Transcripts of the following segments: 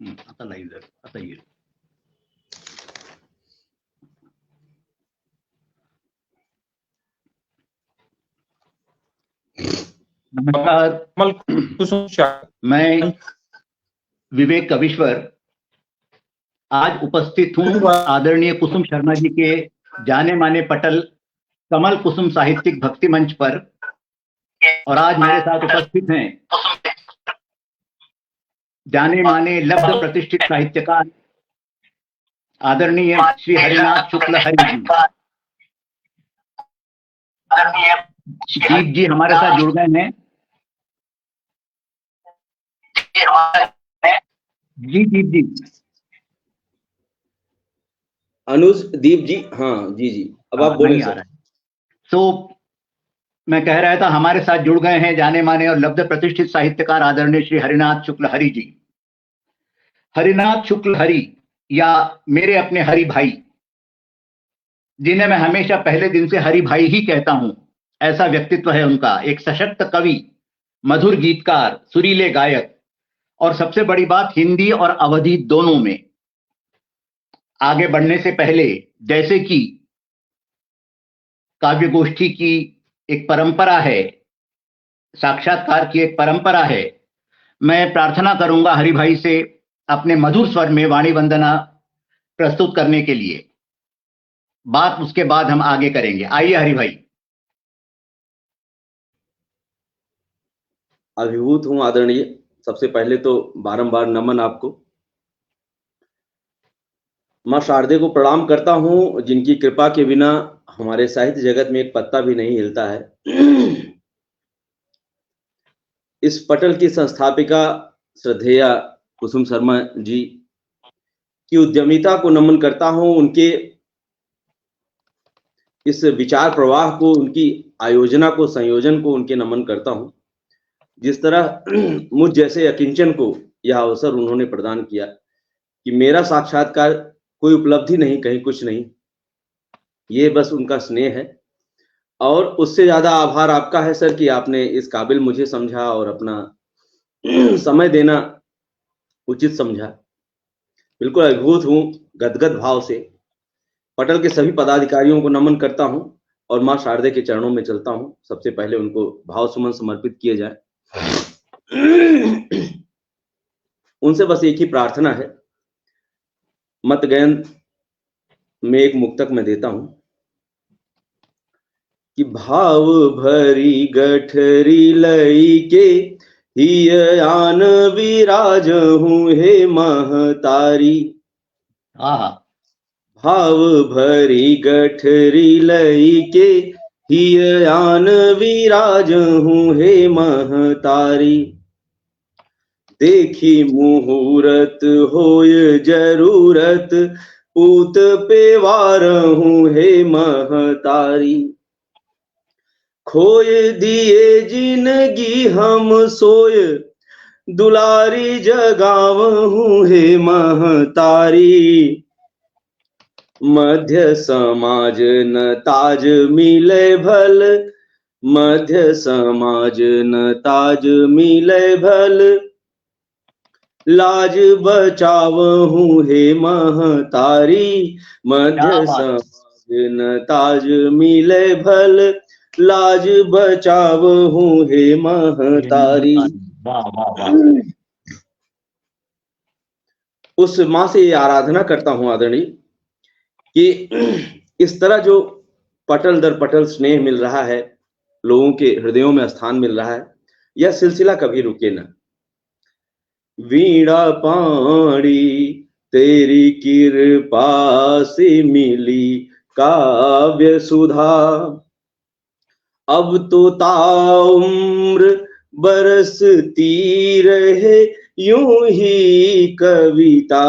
आता नाही जर आता येईल. नमस्कार, मैं विवेक कविश्वर आज उपस्थित हूं आदरणीय कुसुम शर्मा जी के जाने माने पटल कमल कुसुम साहित्यिक भक्ति मंच पर, और आज मेरे साथ उपस्थित हैं जाने माने लब्ध प्रतिष्ठित साहित्यकार आदरणीय श्री हरिनाथ शुक्ल हरि जी. दीप जी हमारे साथ जुड़ गए हैं. जी दीप जी. अनुज दीप जी, हाँ जी जी, अब आप बोले सर. तो मैं कह रहा था हमारे साथ जुड़ गए हैं जाने माने और लब्ध प्रतिष्ठित साहित्यकार आदरणीय श्री हरिनाथ शुक्ल हरि जी. हरिनाथ शुक्ल हरि या मेरे अपने हरि भाई, जिन्हें मैं हमेशा पहले दिन से हरि भाई ही कहता हूं, ऐसा व्यक्तित्व है उनका. एक सशक्त कवि, मधुर गीतकार, सुरीले गायक, और सबसे बड़ी बात हिंदी और अवधी दोनों में. आगे बढ़ने से पहले, जैसे कि काव्य गोष्ठी की एक परंपरा है, साक्षात्कार की एक परंपरा है, मैं प्रार्थना करूंगा हरि भाई से अपने मधुर स्वर में वाणी वंदना प्रस्तुत करने के लिए. बात उसके बाद हम आगे करेंगे. आइए हरि भाई. अभिभूत हूं आदरणीय. सबसे पहले तो बारंबार नमन आपको. मां शारदे को प्रणाम करता हूं, जिनकी कृपा के बिना हमारे साहित्य जगत में एक पत्ता भी नहीं हिलता है. इस पटल की संस्थापिका श्रद्धेया कुसुम शर्मा जी की उद्यमिता को नमन करता हूं. उनके इस विचार प्रवाह को, उनकी आयोजना को, संयोजन को उनके नमन करता हूं. जिस तरह मुझ जैसे अकिंचन को यह अवसर उन्होंने प्रदान किया कि मेरा साक्षात्कार कोई उपलब्धि नहीं, कहीं कुछ नहीं, ये बस उनका स्नेह है. और उससे ज्यादा आभार आपका है सर कि आपने इस काबिल मुझे समझा और अपना समय देना उचित समझा. बिल्कुल अभिभूत हूं, गदगद भाव से. पटल के सभी पदाधिकारियों को नमन करता हूं और मां शारदे के चरणों में चलता हूं. सबसे पहले उनको भाव सुमन समर्पित किए जाए. उनसे बस एक ही प्रार्थना है. मत गयन में एक मुक्तक में देता हूं कि भाव भरी गठरी लई के हिय आन विराज हूँ हे महतारी. भाव भरी गठरी लई के हिय आन विराज हूँ हे महतारी. देखी मुहूर्त होय जरूरत पूत पे वार हूँ हे महतारी. खोय दिए जिंदगी हम सोय दुलारी जगाव हूँ हे महतारी. मध्य समाज न ताज मिले भल, मध्य समाज न ताज मिले भल, लाज बचाव हूँ हे महतारी. मध्य समाज न ताज मिले भल, लाज बचाव हूँ हे महतारी. उस मां से आराधना करता हूँ आदरणीय कि इस तरह जो पटल दर पटल स्नेह मिल रहा है, लोगों के हृदयों में स्थान मिल रहा है, यह सिलसिला कभी रुके ना. वीणा पाणी तेरी कृपा से मिली काव्य सुधा, अब तो ताउम्र बरसती रहे यूं ही कविता.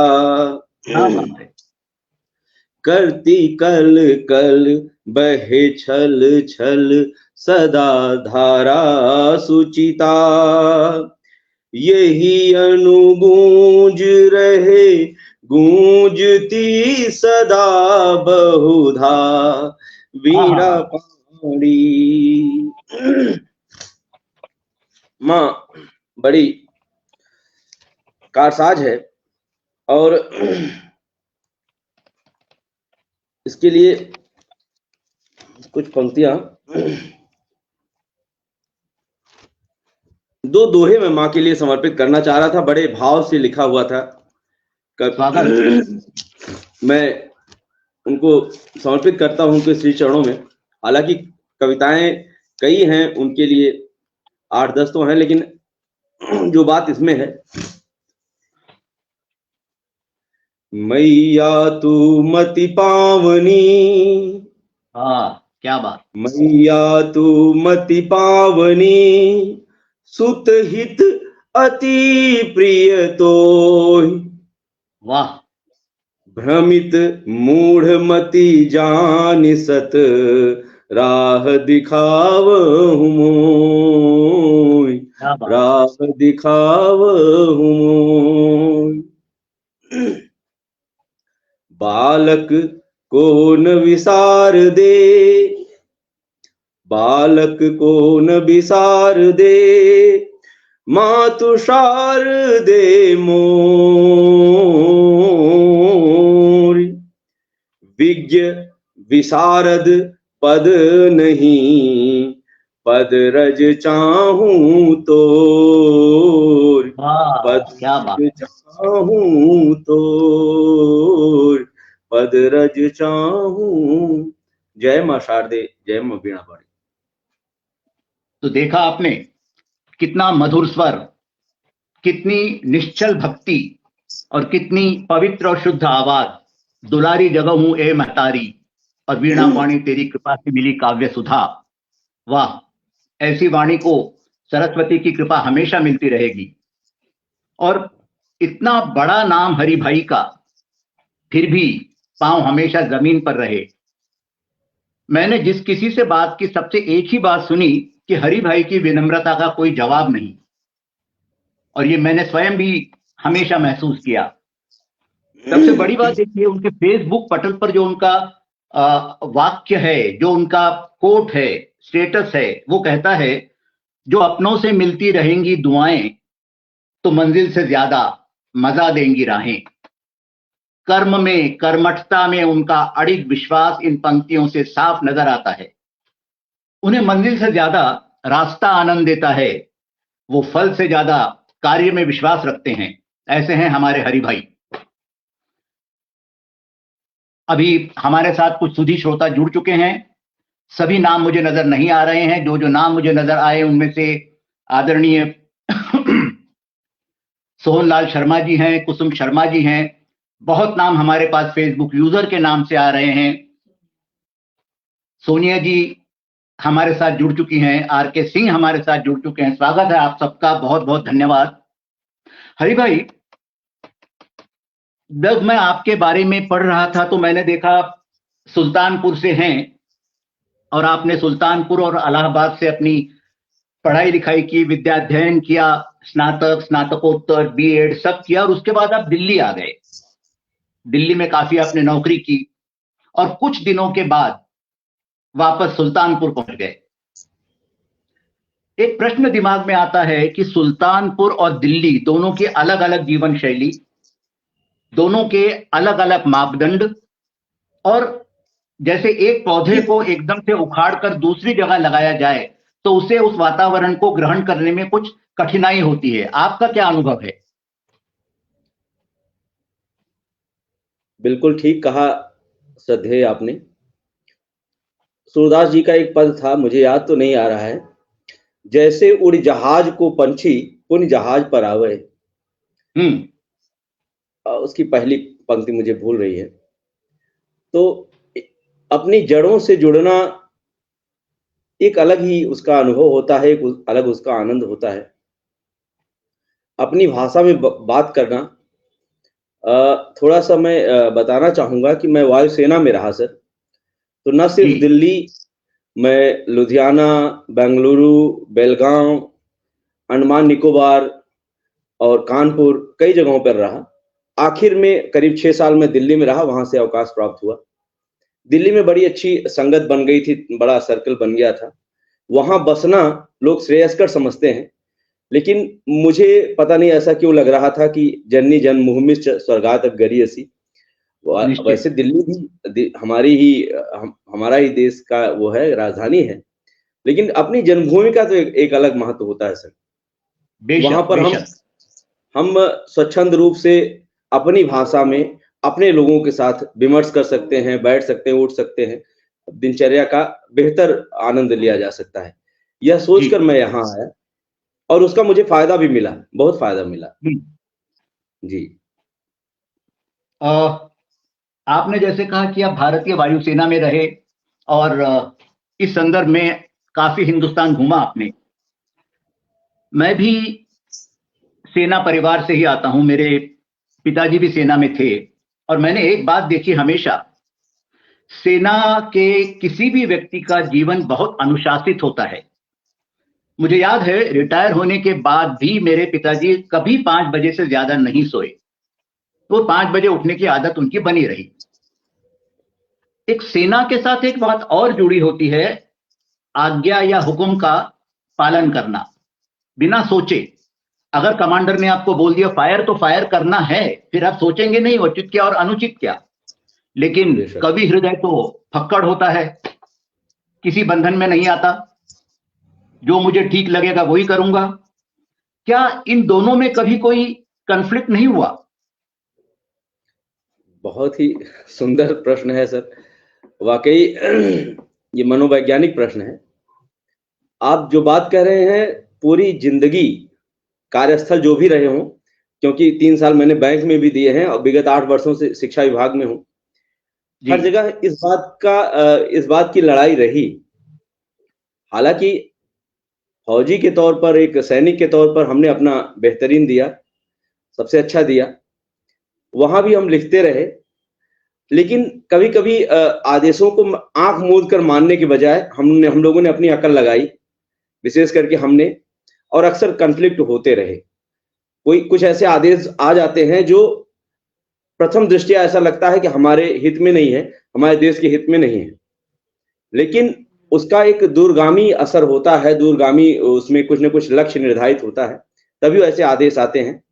करती कल कल बहे छल छल सदा धारा सुचिता. यही अनुगूंज रहे गूंजती सदा बहुधा वीणा पाणी. माँ बड़ी कारसाज है. और इसके लिए कुछ पंक्तियां, दो दोहे मैं माँ के लिए समर्पित करना चाह रहा था, बड़े भाव से लिखा हुआ था। मैं उनको समर्पित करता हूं उनके श्री चरणों में। हालांकि कविताएं कई हैं उनके लिए, 8-10 तो हैं, लेकिन जो बात इसमें है, मैया तू मति पावनी, हाँ क्या बात, मैया तू मति पावनी, सुत हित अति प्रिय तो, वाह, भ्रमित मूढ़ मति जान सत राह दिखावहु मोय, राह दिखावहु मोय। बालक को न विसार दे, बालक को न विसार दे, मातु शारदे मोर, विज्ञ विशारद पद नहीं, पद रज चाहूं तोर, पद चाहूं तोर, पद रज चाहूं। जय मां शारदे, जय मां वीणा पाणी। तो देखा आपने कितना मधुर स्वर, कितनी निश्चल भक्ति और कितनी पवित्र और शुद्ध आवाज। दुलारी जगह हूं ए महतारी और वीणा पाणी तेरी कृपा से मिली काव्य सुधा। वाह, ऐसी वाणी को सरस्वती की कृपा हमेशा मिलती रहेगी। और इतना बड़ा नाम हरि भाई का, फिर भी पांव हमेशा जमीन पर रहे। मैंने जिस किसी से बात की, सबसे एक ही बात सुनी कि हरि भाई की विनम्रता का कोई जवाब नहीं, और ये मैंने स्वयं भी हमेशा महसूस किया। सबसे बड़ी बात देखिए, उनके फेसबुक पटल पर जो उनका वाक्य है, जो उनका कोट है, स्टेटस है, वो कहता है, जो अपनों से मिलती रहेंगी दुआएं तो मंजिल से ज्यादा मजा देंगी राहें। कर्म में, कर्मठता में उनका अडिग विश्वास इन पंक्तियों से साफ नजर आता है। उन्हें मंजिल से ज्यादा रास्ता आनंद देता है, वो फल से ज्यादा कार्य में विश्वास रखते हैं। ऐसे हैं हमारे हरि भाई। अभी हमारे साथ कुछ सुधी श्रोता जुड़ चुके हैं। सभी नाम मुझे नजर नहीं आ रहे हैं। जो जो नाम मुझे नजर आए उनमें से आदरणीय सोहनलाल शर्मा जी हैं, कुसुम शर्मा जी हैं। बहुत नाम हमारे पास फेसबुक यूजर के नाम से आ रहे हैं। सोनिया जी हमारे साथ जुड़ चुकी हैं, आर.के. सिंह हमारे साथ जुड़ चुके हैं। स्वागत है आप सबका, बहुत बहुत धन्यवाद। हरि भाई, जब मैं आपके बारे में पढ़ रहा था तो मैंने देखा सुल्तानपुर से हैं, और आपने सुल्तानपुर और इलाहाबाद से अपनी पढ़ाई लिखाई की, विद्याध्ययन किया, स्नातक, स्नातकोत्तर, बीएड सब किया, और उसके बाद आप दिल्ली आ गए। दिल्ली में काफी आपने नौकरी की और कुछ दिनों के बाद वापस सुल्तानपुर पहुंच गए। एक प्रश्न दिमाग में आता है कि सुल्तानपुर और दिल्ली दोनों की अलग अलग जीवन शैली, दोनों के अलग अलग मापदंड, और जैसे एक पौधे को एकदम से उखाड़कर दूसरी जगह लगाया जाए तो उसे, उस वातावरण को ग्रहण करने में कुछ कठिनाई होती है। आपका क्या अनुभव है? बिल्कुल ठीक कहा श्रद्धेय आपने। सूरदास जी का एक पद था, मुझे याद तो नहीं आ रहा है, जैसे उड़ जहाज को पंछी पुन जहाज पर आवे। उसकी पहली पंक्ति मुझे भूल रही है। तो अपनी जड़ों से जुड़ना एक अलग ही उसका अनुभव होता है, एक अलग उसका आनंद होता है। अपनी भाषा में बात करना, थोड़ा सा मैं बताना चाहूंगा कि मैं वायुसेना में रहा सर। तो न सिर्फ दिल्ली, मैं लुधियाना, बेंगलुरु, बेलगांव, अंडमान निकोबार और कानपुर, कई जगहों पर रहा। आखिर में करीब 6 साल में दिल्ली में रहा, वहां से अवकाश प्राप्त हुआ। दिल्ली में बड़ी अच्छी संगत बन गई थी, बड़ा सर्कल बन गया था। वहां बसना लोग श्रेयस्कर समझते हैं, लेकिन मुझे पता नहीं ऐसा क्यों लग रहा था कि जननी जन्मभूमि स्वर्गात गरीयसी, वैसे दिल्ली भी हमारा ही देश का वो है, राजधानी है, लेकिन अपनी जन्मभूमि का तो एक अलग महत्व होता है सर। वहां पर हम स्वच्छंद रूप से अपनी भाषा में अपने लोगों के साथ विमर्श कर सकते हैं, बैठ सकते हैं, उठ सकते हैं, दिनचर्या का बेहतर आनंद लिया जा सकता है। यह सोचकर मैं यहाँ आया और उसका मुझे फायदा भी मिला, बहुत फायदा मिला जी। आपने जैसे कहा कि आप भारतीय वायुसेना में रहे और इस संदर्भ में काफी हिंदुस्तान घूमा आपने। मैं भी सेना परिवार से ही आता हूं, मेरे पिताजी भी सेना में थे और मैंने एक बात देखी हमेशा, सेना के किसी भी व्यक्ति का जीवन बहुत अनुशासित होता है। मुझे याद है रिटायर होने के बाद भी मेरे पिताजी कभी 5 बजे से ज्यादा नहीं सोए, तो 5 बजे उठने की आदत उनकी बनी रही। एक सेना के साथ एक बात और जुड़ी होती है, आज्ञा या हुक्म का पालन करना बिना सोचे। अगर कमांडर ने आपको बोल दिया फायर, तो फायर करना है, फिर आप सोचेंगे नहीं उचित क्या और अनुचित क्या। लेकिन कवि हृदय तो फक्कड़ होता है, किसी बंधन में नहीं आता, जो मुझे ठीक लगेगा वही करूंगा। क्या इन दोनों में कभी कोई कॉन्फ्लिक्ट नहीं हुआ? बहुत ही सुंदर प्रश्न है सर, वाकई ये मनोवैज्ञानिक प्रश्न है। आप जो बात कह रहे हैं, पूरी जिंदगी कार्यस्थल जो भी रहे हों, क्योंकि 3 साल मैंने बैंक में भी दिए हैं और विगत 8 वर्षों से शिक्षा विभाग में हूं, हर जगह इस बात की लड़ाई रही। हालांकि फौजी के तौर पर, एक सैनिक के तौर पर हमने अपना बेहतरीन दिया, सबसे अच्छा दिया, वहां भी हम लिखते रहे। लेकिन कभी कभी आदेशों को आंख मूंद कर मानने के बजाय हम लोगों ने अपनी अकल लगाई, विशेष करके हमने, और अक्सर कॉन्फ्लिक्ट होते रहे। कुछ ऐसे आदेश आ जाते हैं जो प्रथम दृष्टया ऐसा लगता है कि हमारे हित में नहीं है, हमारे देश के हित में नहीं है, लेकिन उसका एक दूरगामी असर होता है, दूरगामी, उसमें कुछ न कुछ लक्ष्य निर्धारित होता है, तभी ऐसे आदेश आते हैं।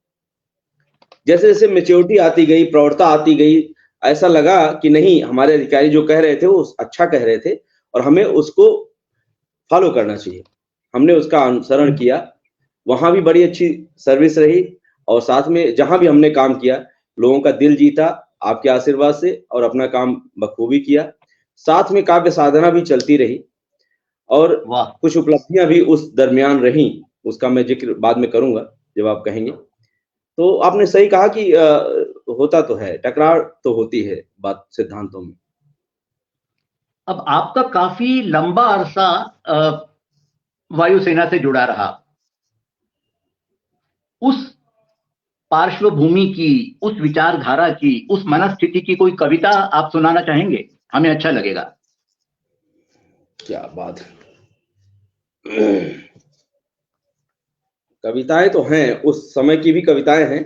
जैसे जैसे मैच्योरिटी आती गई, प्रौढ़ता आती गई, ऐसा लगा कि नहीं, हमारे अधिकारी जो कह रहे थे वो अच्छा कह रहे थे और हमें उसको फॉलो करना चाहिए। हमने उसका अनुसरण किया, वहां भी बड़ी अच्छी सर्विस रही और साथ में जहां भी हमने काम किया, लोगों का दिल जीता आपके आशीर्वाद से और अपना काम बखूबी किया। साथ में काव्य साधना भी चलती रही और कुछ उपलब्धियां भी उस दरमियान रही, उसका मैं जिक्र बाद में करूंगा जब आप कहेंगे। तो आपने सही कहा कि होता तो है, टकरार तो होती है बात सिद्धांतों में। अब आपका काफी लंबा अरसा वायुसेना से जुड़ा रहा, उस पार्श्वभूमि की, उस विचारधारा की, उस मनस्थिति की कोई कविता आप सुनाना चाहेंगे? हमें अच्छा लगेगा। क्या बात है। कविताएं तो हैं, उस समय की भी कविताएं हैं,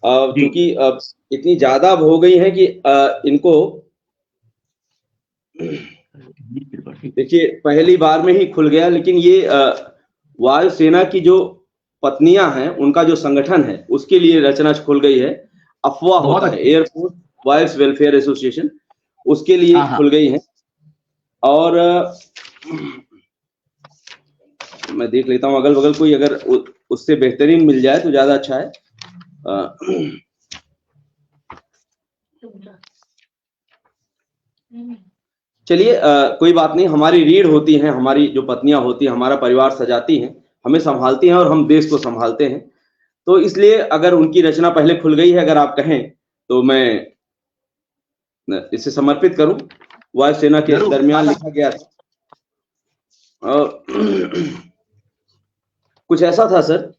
क्योंकि अब इतनी ज्यादा हो गई हैं कि इनको देखिए पहली बार में ही खुल गया। लेकिन ये वायुसेना की जो पत्नियां हैं, उनका जो संगठन है, उसके लिए रचना खुल गई है। अफवाह होता है, एयरफोर्स वाइफ्स वेलफेयर एसोसिएशन, उसके लिए खुल गई है। और मैं देख लेता हूं अगल बगल कोई अगर उससे बेहतरीन मिल जाए तो ज्यादा अच्छा है। चलिए, कोई बात नहीं, हमारी रीढ़ होती है, हमारी जो पत्नियां होती हैं, हमारा परिवार सजाती हैं, हमें संभालती हैं और हम देश को संभालते हैं। तो इसलिए अगर उनकी रचना पहले खुल गई है, अगर आप कहें तो मैं इसे समर्पित करूं। वायुसेना के दरमियान लिखा गया था। कुछ ऐसा था सर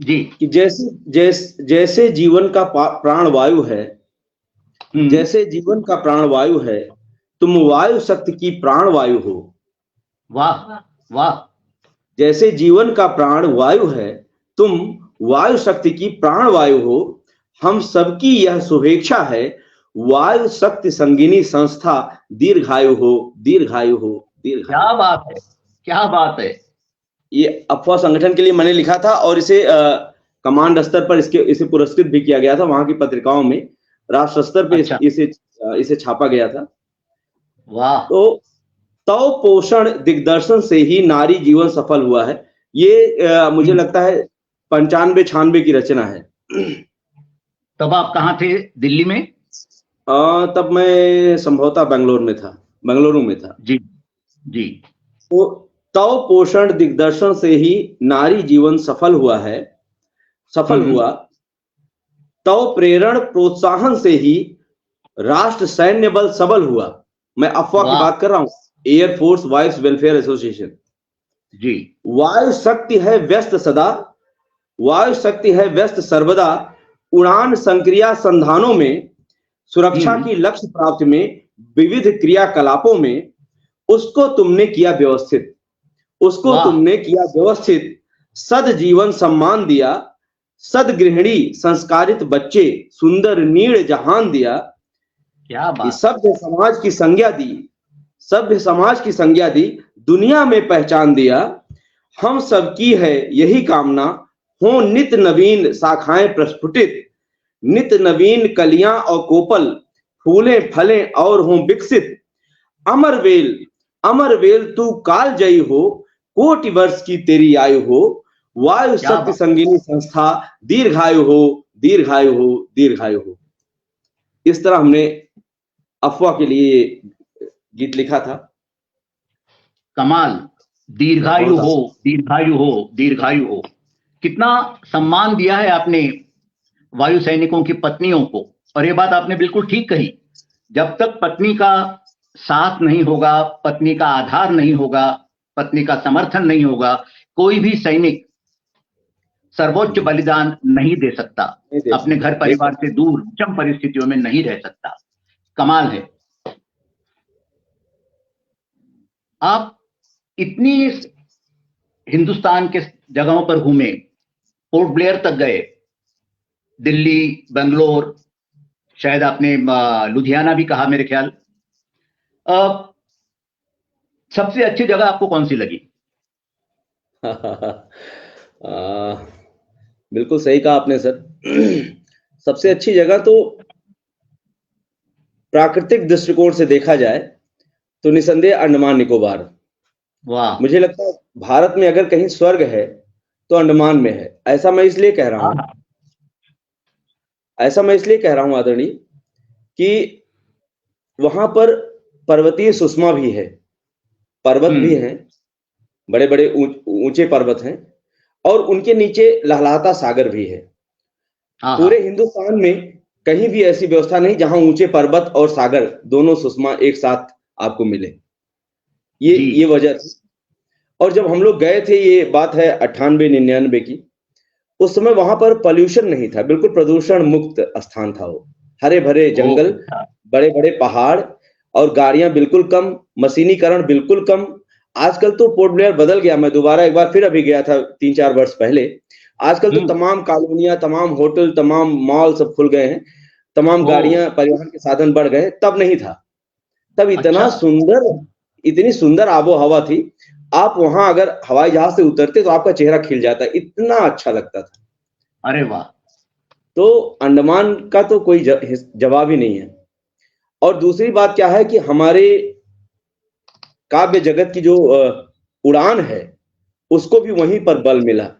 जी कि जैसे जीवन का प्राण वायु है, जैसे जीवन का प्राण वायु है, तुम वायु शक्ति की प्राण वायु हो। वाह वाह। जैसे जीवन का प्राण वायु है, तुम वायु शक्ति की प्राण वायु हो। हम सबकी यह शुभेच्छा है, वायु शक्ति संगिनी संस्था दीर्घायु हो, दीर्घायु हो, दीर्घायु। क्या बात है, क्या बात है। ये अफवाह संगठन के लिए मैंने लिखा था और इसे कमांड स्तर पर इसे पुरस्कृत भी किया गया था, वहां की पत्रिकाओं में राष्ट्र स्तर पे अच्छा। इसे छापा गया था। वाह। तो तव पोषण दिग्दर्शन से ही नारी जीवन सफल हुआ है, ये मुझे लगता है 95-96 की रचना है। तब आप कहाँ थे? दिल्ली में? तब मैं संभवतः बेंगलुरु में था। जी जी। तो तव पोषण दिग्दर्शन से ही नारी जीवन सफल हुआ, तव प्रेरण प्रोत्साहन से ही राष्ट्र सैन्य बल सबल हुआ। मैं अफवाह की बात कर रहा हूं, एयरफोर्स वाइफ्स वेलफेयर एसोसिएशन। जी। वायु शक्ति है व्यस्त सर्वदा, उड़ान संक्रिया संधानों में, सुरक्षा की लक्ष्य प्राप्ति में, विविध क्रियाकलापों में उसको तुमने किया व्यवस्थित, सद जीवन सम्मान दिया, सद गृहिणी संस्कारित बच्चे, सुंदर नीड़ जहान दिया। क्या बात। सभ्य समाज की संज्ञा दी, दुनिया में पहचान दिया। हम सबकी है यही कामना, हो नित नवीन शाखाएं प्रस्फुटित, नित नवीन कलियां और कोपल, फूलें फलें और हों विकसित। अमर वेल तू काल जयी हो, कोटि वर्ष की तेरी आयु हो, वायु शक्ति संगिनी संस्था, दीर्घायु हो। इस तरह हमने अफवाह के लिए गीत लिखा था। कमाल। दीर्घायु हो। कितना सम्मान दिया है आपने वायु सैनिकों की पत्नियों को। और ये बात आपने बिल्कुल ठीक कही, जब तक पत्नी का साथ नहीं होगा, पत्नी का आधार नहीं होगा, पत्नी का समर्थन नहीं होगा, कोई भी सैनिक सर्वोच्च बलिदान नहीं दे सकता, अपने घर परिवार से दूर विषम परिस्थितियों में नहीं रह सकता। कमाल है। आप इतनी हिंदुस्तान के जगहों पर घूमे, पोर्ट ब्लेयर तक गए, दिल्ली, बेंगलोर, शायद आपने लुधियाना भी कहा मेरे ख्याल। सबसे अच्छी जगह आपको कौन सी लगी? बिल्कुल सही कहा आपने सर। सबसे अच्छी जगह तो प्राकृतिक दृष्टिकोण से देखा जाए तो निसंदेह अंडमान निकोबार। वाह। मुझे लगता है भारत में अगर कहीं स्वर्ग है तो अंडमान में है। ऐसा मैं इसलिए कह रहा हूं आदरणीय, कि वहां पर पर्वतीय सुषमा भी है, पर्वत भी हैं, बड़े बड़े ऊंचे पर्वत हैं, और उनके नीचे लहलहाता सागर भी है। पूरे हिंदुस्तान में कहीं भी ऐसी व्यवस्था नहीं जहां ऊंचे पर्वत और सागर दोनों सुषमा एक साथ आपको मिले। ये वजह थी। और जब हम लोग गए थे, ये बात है 98-99 की, उस समय वहां पर पॉल्यूशन नहीं था, बिल्कुल प्रदूषण मुक्त स्थान था वो। हरे भरे जंगल, बड़े बड़े पहाड़, और गाड़ियां बिल्कुल कम, मशीनीकरण बिल्कुल कम। आजकल तो पोर्ट ब्लेयर बदल गया, मैं दोबारा एक बार फिर अभी गया था 3-4 वर्ष पहले। आजकल तो तमाम कॉलोनियां, तमाम होटल, तमाम मॉल सब खुल गए हैं, तमाम गाड़ियां, परिवहन के साधन बढ़ गए। तब नहीं था। तब इतनी सुंदर आबो हवा थी। आप वहां अगर हवाई जहाज से उतरते तो आपका चेहरा खिल जाता, इतना अच्छा लगता था। अरे वाह। तो अंडमान का तो कोई जवाब ही नहीं है। और दूसरी बात क्या है कि हमारे काव्य जगत की जो उड़ान है, उसको भी वहीं पर बल मिला,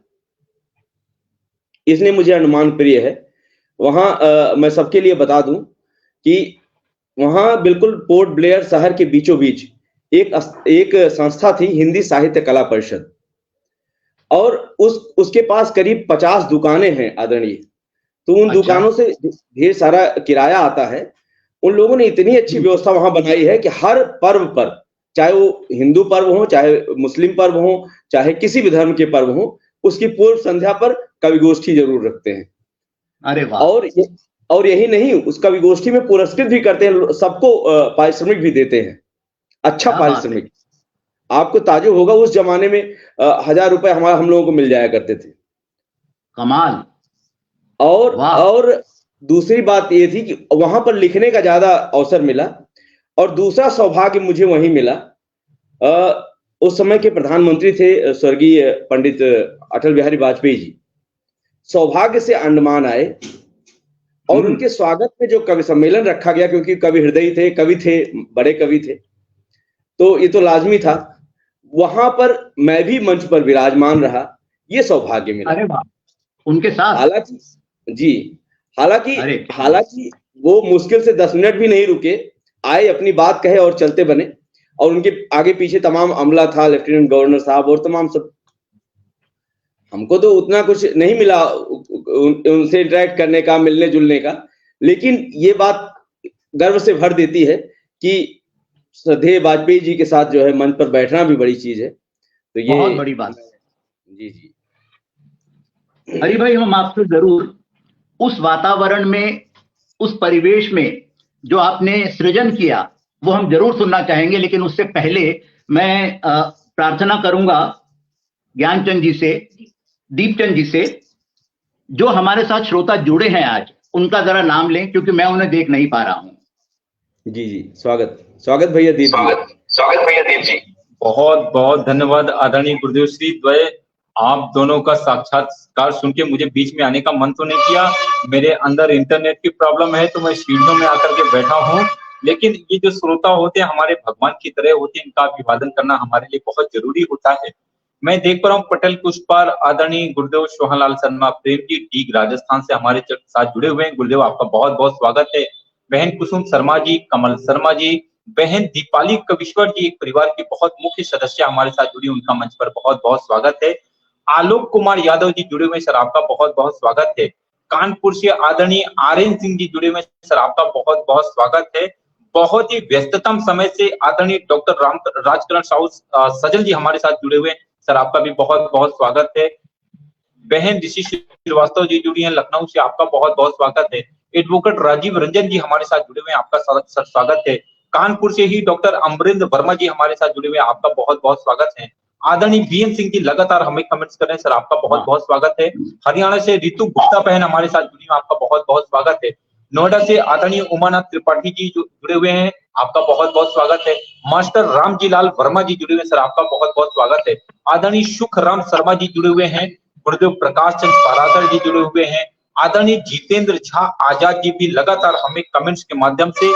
इसलिए मुझे अंडमान प्रिय है। वहां मैं सबके लिए बता दूं कि वहां बिल्कुल पोर्ट ब्लेयर शहर के बीचों बीच एक संस्था थी, हिंदी साहित्य कला परिषद, और उसके पास करीब 50 दुकानें हैं आदरणीय। तो उन दुकानों से ढेर सारा किराया आता है। उन लोगों ने इतनी अच्छी व्यवस्था वहां बनाई है कि हर पर्व पर, चाहे वो हिंदू पर्व हो, चाहे मुस्लिम पर्व हो, चाहे किसी भी धर्म के पर्व हो, उसकी पूर्व संध्या पर कवि गोष्ठी जरूर रखते हैं। अरे वाह। और यही नहीं, उस कवि गोष्ठी में पुरस्कृत भी करते हैं, सबको पारिश्रमिक भी देते हैं, अच्छा पारिश्रमिक। आपको ताजुब होगा, उस जमाने में 1000 रुपए हम लोगों को मिल जाया करते थे। कमाल। और दूसरी बात ये थी कि वहां पर लिखने का ज्यादा अवसर मिला। और दूसरा सौभाग्य मुझे वहीं मिला, उस समय के प्रधानमंत्री थे स्वर्गीय पंडित अटल बिहारी वाजपेयी जी, सौभाग्य से अंडमान आए और उनके स्वागत में जो कवि सम्मेलन रखा गया, क्योंकि कवि हृदय थे, कवि थे, बड़े कवि थे, तो ये तो लाजमी था, वहां पर मैं भी मंच पर विराजमान रहा, ये सौभाग्य मिला। अरे वाह, उनके साथ? हालांकि जी, हालांकि वो मुश्किल से 10 मिनट भी नहीं रुके, आए, अपनी बात कहे और चलते बने, और उनके आगे पीछे तमाम अमला था, लेफ्टिनेंट गवर्नर साहब और तमाम सब। हमको तो उतना कुछ नहीं मिला उनसे इंटरेक्ट करने का, मिलने जुलने का, लेकिन ये बात गर्व से भर देती है कि श्रद्धेय वाजपेयी जी के साथ जो है मंच पर बैठना भी बड़ी चीज है। तो ये बहुत बड़ी बात है। जी जी हरि भाई, हम आपसे जरूर उस वातावरण में, उस परिवेश में जो आपने सृजन किया, वो हम जरूर सुनना चाहेंगे, लेकिन उससे पहले मैं प्रार्थना करूंगा ज्ञानचंद जी से, दीपचंद जी से, जो हमारे साथ श्रोता जुड़े हैं आज, उनका जरा नाम लें, क्योंकि मैं उन्हें देख नहीं पा रहा हूं। जी जी, स्वागत भैया दीप जी। स्वागत भैया दीप जी। बहुत बहुत धन्यवाद आदरणीय गुरुदेव श्री द्वय, आप दोनों का साक्षात्कार सुन के मुझे बीच में आने का मन तो नहीं किया। मेरे अंदर इंटरनेट की प्रॉब्लम है, तो मैं सीढ़ियों में आकर के बैठा हूँ, लेकिन ये जो श्रोता होते हैं हमारे भगवान की तरह होते हैं, इनका अभिवादन करना हमारे लिए बहुत जरूरी होता है। मैं देख पा रहा हूँ पटेल पुष्पार आदरणीय गुरुदेव सोहनलाल शर्मा प्रेम जी डीग राजस्थान से हमारे साथ जुड़े हुए हैं। गुरुदेव आपका बहुत बहुत स्वागत है। बहन कुसुम शर्मा जी, कमल शर्मा जी, बहन दीपाली कविश्वर जी, एक परिवार की बहुत मुख्य सदस्य हमारे साथ जुड़ी, उनका मंच पर बहुत बहुत स्वागत है। आलोक कुमार यादव जी जुड़े हुए, सर आपका बहुत बहुत स्वागत है। कानपुर से आदरणीय आर्यन सिंह जी जुड़े हुए, सर आपका बहुत बहुत स्वागत है। बहुत ही व्यस्ततम समय से आदरणीय डॉक्टर राजकरण साहू सजल जी हमारे साथ जुड़े हुए, सर आपका भी बहुत बहुत स्वागत है। बहन ऋषि श्रीवास्तव जी जुड़ी हैं लखनऊ से, आपका बहुत बहुत स्वागत है। एडवोकेट राजीव रंजन जी हमारे साथ जुड़े हुए हैं, आपका स्वागत है। कानपुर से ही डॉक्टर अमरिंदर वर्मा जी हमारे साथ जुड़े हुए हैं, आपका बहुत बहुत स्वागत है। आदरणीय बीएन सिंह जी लगातार हमें कमेंट्स कर रहे हैं, सर आपका बहुत बहुत स्वागत है। हरियाणा से रितु गुप्ता बहन हमारे साथ जुड़ी हैं, आपका बहुत बहुत स्वागत है। नोएडा से आदरणीय उमानाथ त्रिपाठी जी जुड़े हुए हैं, आपका बहुत बहुत स्वागत है। मास्टर रामजी लाल वर्मा जी जुड़े हुए हैं, सर आपका बहुत बहुत स्वागत है। आदरणीय सुख राम शर्मा जी जुड़े हुए हैं। गुरुदेव प्रकाश चंद पाराशर जी जुड़े हुए हैं। आदरणीय जितेंद्र झा आजाद जी भी लगातार हमें कमेंट्स के माध्यम से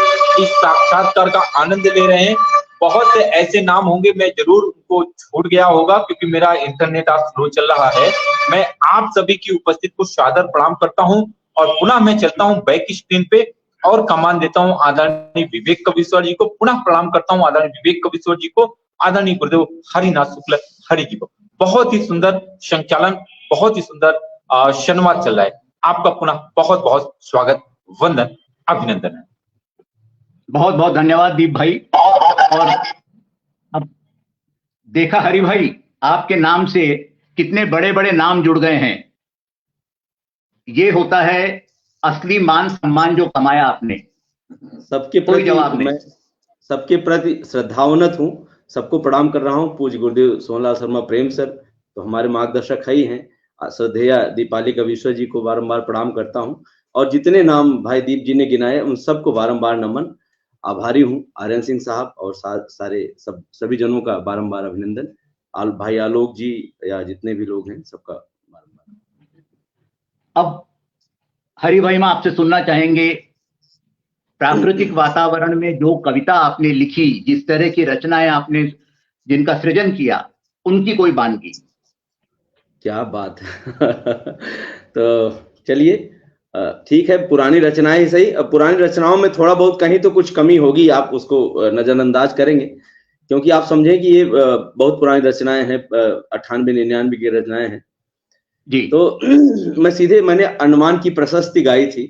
इस साक्षात्कार का आनंद ले रहे हैं। बहुत से ऐसे नाम होंगे, मैं जरूर उनको छूट गया होगा क्योंकि मेरा इंटरनेट आज स्लो चल रहा है। मैं आप सभी की उपस्थिति को सादर प्रणाम करता हूं और पुनः मैं चलता हूं बैक स्क्रीन पे और कमान देता हूं आदरणीय विवेक कविश्वर जी को। पुनः प्रणाम करता हूं आदरणीय विवेक कविश्वर जी को, आदरणीय गुरुदेव हरिनाथ शुक्ल हरि जी को। बहुत ही सुंदर संचालन, बहुत ही सुंदर संवाद चल रहा है। आपका पुनः बहुत बहुत स्वागत, वंदन, अभिनंदन है। बहुत बहुत धन्यवाद दीप भाई। और अब देखा हरि भाई, आपके नाम से कितने बड़े बड़े नाम जुड़ गए हैं। ये होता है असली मान सम्मान जो कमाया आपने। सबके कोई जवाब नहीं। मैं सबके प्रति श्रद्धावनत हूँ, सबको प्रणाम कर रहा हूँ। पूज्य गुरुदेव सोहनलाल शर्मा प्रेम सर तो हमारे मार्गदर्शक ही हैं। श्रद्धेय दीपाली कविश्वर जी को बारंबार प्रणाम करता हूँ, और जितने नाम भाई दीप जी ने गिनाए उन सबको बारंबार नमन। आभारी हूँ आर्यन सिंह साहब और सारे सभी जनों का बारंबार अभिनंदन। भाई आलोक जी या जितने भी लोग हैं सबका बारंबार। अब हरि भाई, मैं आपसे सुनना चाहेंगे, प्राकृतिक वातावरण में जो कविता आपने लिखी, जिस तरह की रचनाएं आपने जिनका सृजन किया, उनकी कोई वानगी। क्या बात है। तो चलिए, ठीक है, पुरानी रचनाएं ही सही। अब पुरानी रचनाओं में थोड़ा बहुत कहीं तो कुछ कमी होगी, आप उसको नजरअंदाज करेंगे, क्योंकि आप समझें कि ये बहुत पुरानी रचनाएं हैं, 98-99 की रचनाएं हैं जी। तो मैंने अंडमान की प्रशस्ति गाई थी,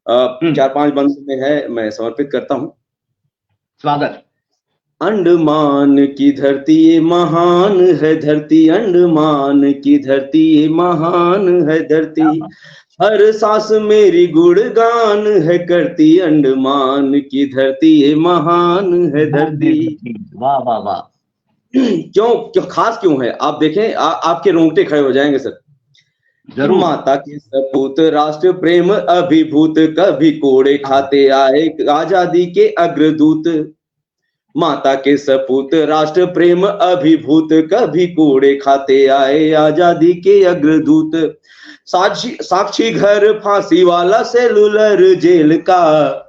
4-5 बंद में है, मैं समर्पित करता हूँ। स्वागत। अंडमान की धरती ये महान है धरती, अंडमान की धरती ये महान है धरती, हर सांस मेरी गुणगान है करती, अंडमान की धरती ये महान है धरती। वाह वाह वाह। क्यों खास क्यों है, आप देखें, आपके रोंगटे खड़े हो जाएंगे सर। जरूर। माता के सपूत राष्ट्र प्रेम अभिभूत, कभी कोड़े खाते आए आजादी के अग्रदूत, माता के सपूत राष्ट्र प्रेम अभिभूत, कभी कूड़े खाते आए आजादी के अग्रदूत। साक्षी घर फांसी वाला सेलुलर जेल का,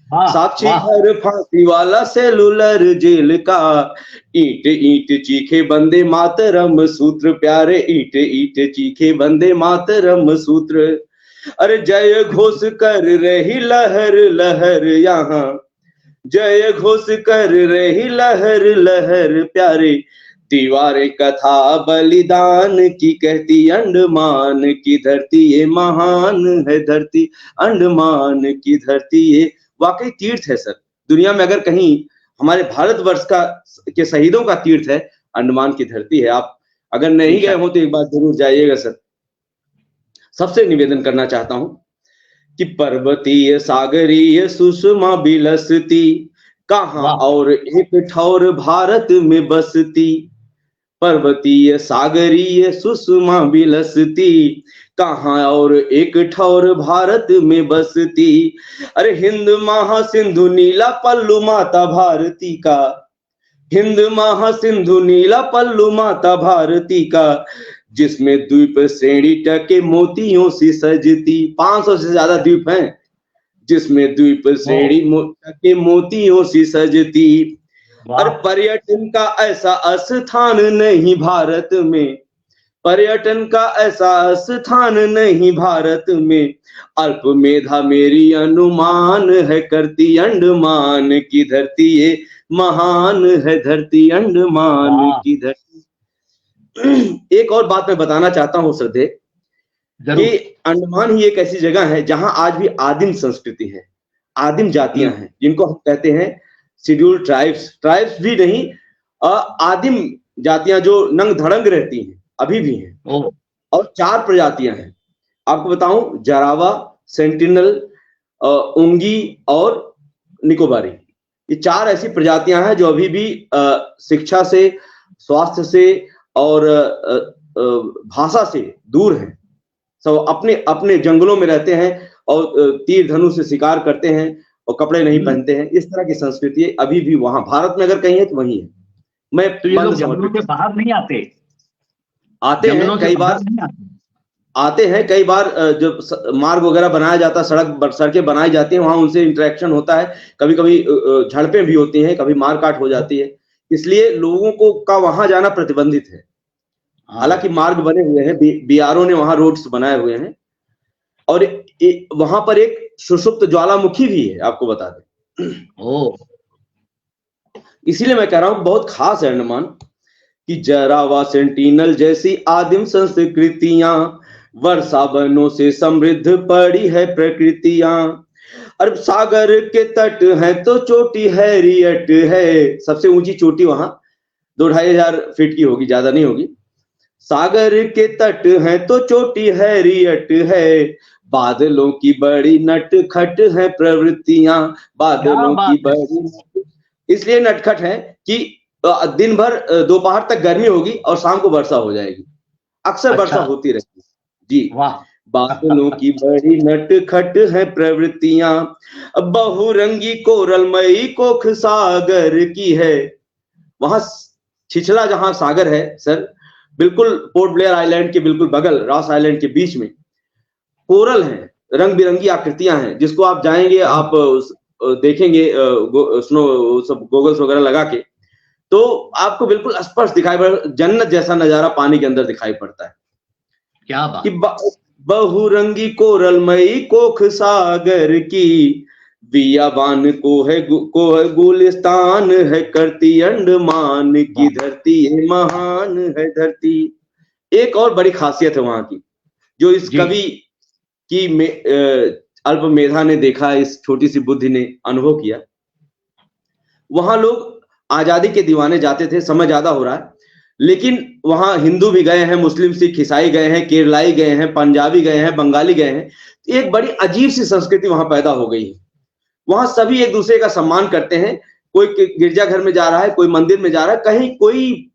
साक्षी घर फांसी वाला सेलुलर जेल का, ईंट ईंट चीखे बंदे मातरम सूत्र, प्यारे ईंट ईंट चीखे बंदे मातरम सूत्र। अरे जय घोष कर रही लहर लहर यहाँ, जय घोष कर रही लहर लहर, प्यारे दीवारें कथा बलिदान की कहती, अंडमान की धरती ये महान है धरती, अंडमान की धरती ये वाकई तीर्थ है सर। दुनिया में अगर कहीं हमारे भारतवर्ष का के शहीदों का तीर्थ है, अंडमान की धरती है। आप अगर नहीं गए हो तो एक बार जरूर जाइएगा सर। सबसे निवेदन करना चाहता हूं कि पर्वतीय सागरीय सुषमा बिलसती, कहां और एक ठौर भारत में बसती। पर्वतीय सागरीय सुषमा बिलसती, कहां और एक ठौर भारत में बसती। अरे हिंद महासिंधु नीला पल्लू माता भारती का, हिंद महासिंधु नीला पल्लू माता भारती का, जिसमें द्वीप श्रेणी टके मोतियों से सजती। 500 से ज्यादा द्वीप हैं, जिसमें द्वीप श्रेणी टके मोतियों से सजती। और पर्यटन का ऐसा स्थान नहीं भारत में, पर्यटन का ऐसा स्थान नहीं भारत में, अल्प मेधा मेरी अनुमान है करती, अंडमान की धरती ये महान है धरती, अंडमान की धरती। एक और बात मैं बताना चाहता हूं श्रद्धे, कि अंडमान ही एक ऐसी जगह है जहां आज भी आदिम संस्कृति है, आदिम जातियां हैं, जिनको हम कहते हैं शेड्यूल्ड ट्राइब्स। ट्राइब्स भी नहीं, आदिम जातियां जो नंग धड़ंग रहती हैं अभी भी हैं। और 4 प्रजातियां हैं आपको बताऊं, जरावा, सेंटिनल, उंगी और निकोबारी। ये 4 ऐसी प्रजातियां हैं जो अभी भी शिक्षा से, स्वास्थ्य से और भाषा से दूर हैं। सब अपने अपने जंगलों में रहते हैं और तीर धनुष से शिकार करते हैं और कपड़े नहीं पहनते हैं। इस तरह की संस्कृति अभी भी वहां भारत में अगर कहीं है तो वहीं है। मैं तो ये लोग जंगलों के बाहर नहीं आते? आते हैं कई बार, आते हैं कई बार। जब मार्ग वगैरह बनाया जाता है, सड़कें बनाई जाती हैं, वहां उनसे इंटरेक्शन होता है। कभी कभी झड़पें भी होती हैं, कभी मारकाट हो जाती है, इसलिए लोगों को का वहां जाना प्रतिबंधित है। हालांकि मार्ग बने हुए हैं, बीआरओ ने वहां रोड्स बनाए हुए हैं। और वहां पर एक सुषुप्त ज्वालामुखी भी है, आपको बता दें। इसीलिए मैं कह रहा हूं बहुत खास है अंडमान, कि जरावा, सेंटिनल जैसी आदिम संस्कृतियां, वर्षा वनों से समृद्ध पड़ी है प्रकृतियां। अरब सागर के तट है तो चोटी हैरियट है, सबसे ऊंची चोटी वहां 2-2.5 फीट की होगी, ज्यादा नहीं होगी। सागर के तट है तो चोटी हैरियट है, बादलों की बड़ी नटखट है प्रवृत्तियां, बादलों की बड़ी इसलिए नटखट है कि दिन भर दोपहर तक गर्मी होगी और शाम को वर्षा हो जाएगी। अक्सर वर्षा होती रहती है जी। बादलों की बड़ी नटखट है प्रवृत्तियां, बहुरंगी कोरलमयी कोख सागर की है। वहां छिछला जहां सागर है सर, बिल्कुल पोर्ट ब्लेयर आइलैंड के बिल्कुल बगल, रॉस आइलैंड के बीच में कोरल हैं, रंग बिरंगी आकृतियां हैं, जिसको आप जाएंगे आप देखेंगे स्नो सब गोगल्स वगैरह लगा के, तो आपको बिल्कुल स्पष्ट दिखाई पड़, जन्नत जैसा नजारा पानी के अंदर दिखाई पड़ता है। क्या बात। कि बहुरंगी कोरलमयी कोख सागर की, बियाबान को है गुलिस्तान है करती, अंडमान की धरती ये महान है धरती। एक और बड़ी खासियत है वहां की, जो इस कवि की अल्प मेधा ने देखा, इस छोटी सी बुद्धि ने अनुभव किया। वहां लोग आजादी के दीवाने जाते थे, समय ज्यादा हो रहा है, लेकिन वहां हिंदू भी गए हैं, मुस्लिम, सिख, ईसाई गए हैं, केरलाई गए हैं, पंजाबी गए हैं, बंगाली गए हैं। एक बड़ी अजीब सी संस्कृति वहां पैदा हो गई है। वहां सभी एक दूसरे का सम्मान करते हैं, कोई गिरजाघर में जा रहा है, कोई मंदिर में जा रहा है, कहीं कोई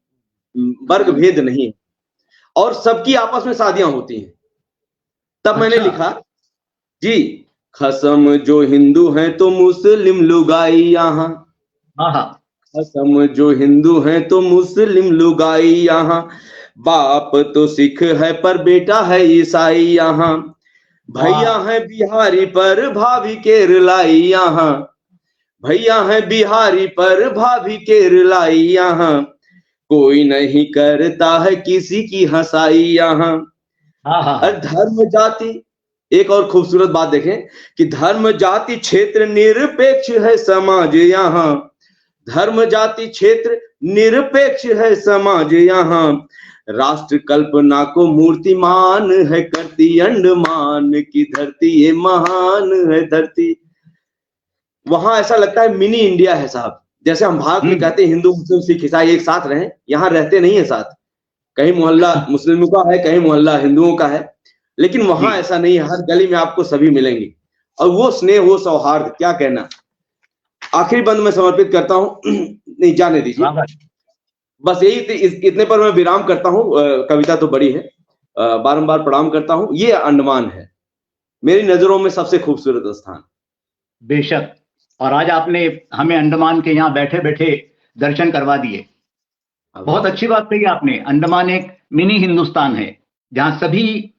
वर्ग भेद नहीं है, और सबकी आपस में शादियां होती हैं। तब मैंने लिखा जी, खसम जो हिंदू हैं तो मुस्लिम लुगाई यहाँ, असम जो हिंदू हैं तो मुस्लिम लुगाई यहाँ, बाप तो सिख है पर बेटा है ईसाई यहाँ, भैया है बिहारी पर भाभी केरलाई यहाँ, भैया है बिहारी पर भाभी केरलाई यहाँ, कोई नहीं करता है किसी की हंसाई यहाँ। धर्म जाति, एक और खूबसूरत बात देखें कि धर्म जाति क्षेत्र निरपेक्ष है समाज यहाँ, धर्म जाति क्षेत्र निरपेक्ष है समाज यहाँ, राष्ट्र कल्पना को मूर्तिमान है करती अंडमान की धरती, ये महान है धरती। वहां ऐसा लगता है मिनी इंडिया है साहब, जैसे हम भारत में कहते हैं हिंदू मुस्लिम सिख ईसाई एक साथ रहें, यहाँ रहते नहीं है साथ, कहीं मोहल्ला मुस्लिमों का है, कहीं मोहल्ला हिंदुओं का है, लेकिन वहां ऐसा नहीं है, हर गली में आपको सभी मिलेंगे, और वो स्नेह वो सौहार्द, क्या कहना। आखिरी बंद में समर्पित करता हूँ, नहीं जाने दीजिए, बस यही इतने पर मैं विराम करता हूँ। कविता तो बड़ी है, बारंबार प्रणाम करता हूँ। ये अंडमान है मेरी नजरों में सबसे खूबसूरत स्थान। बेशक, और आज आपने हमें अंडमान के यहाँ बैठे बैठे दर्शन करवा दिए। बहुत अच्छी बात कही आपने। अंडमान एक मिनी हिंदुस्तान है जहाँ सभी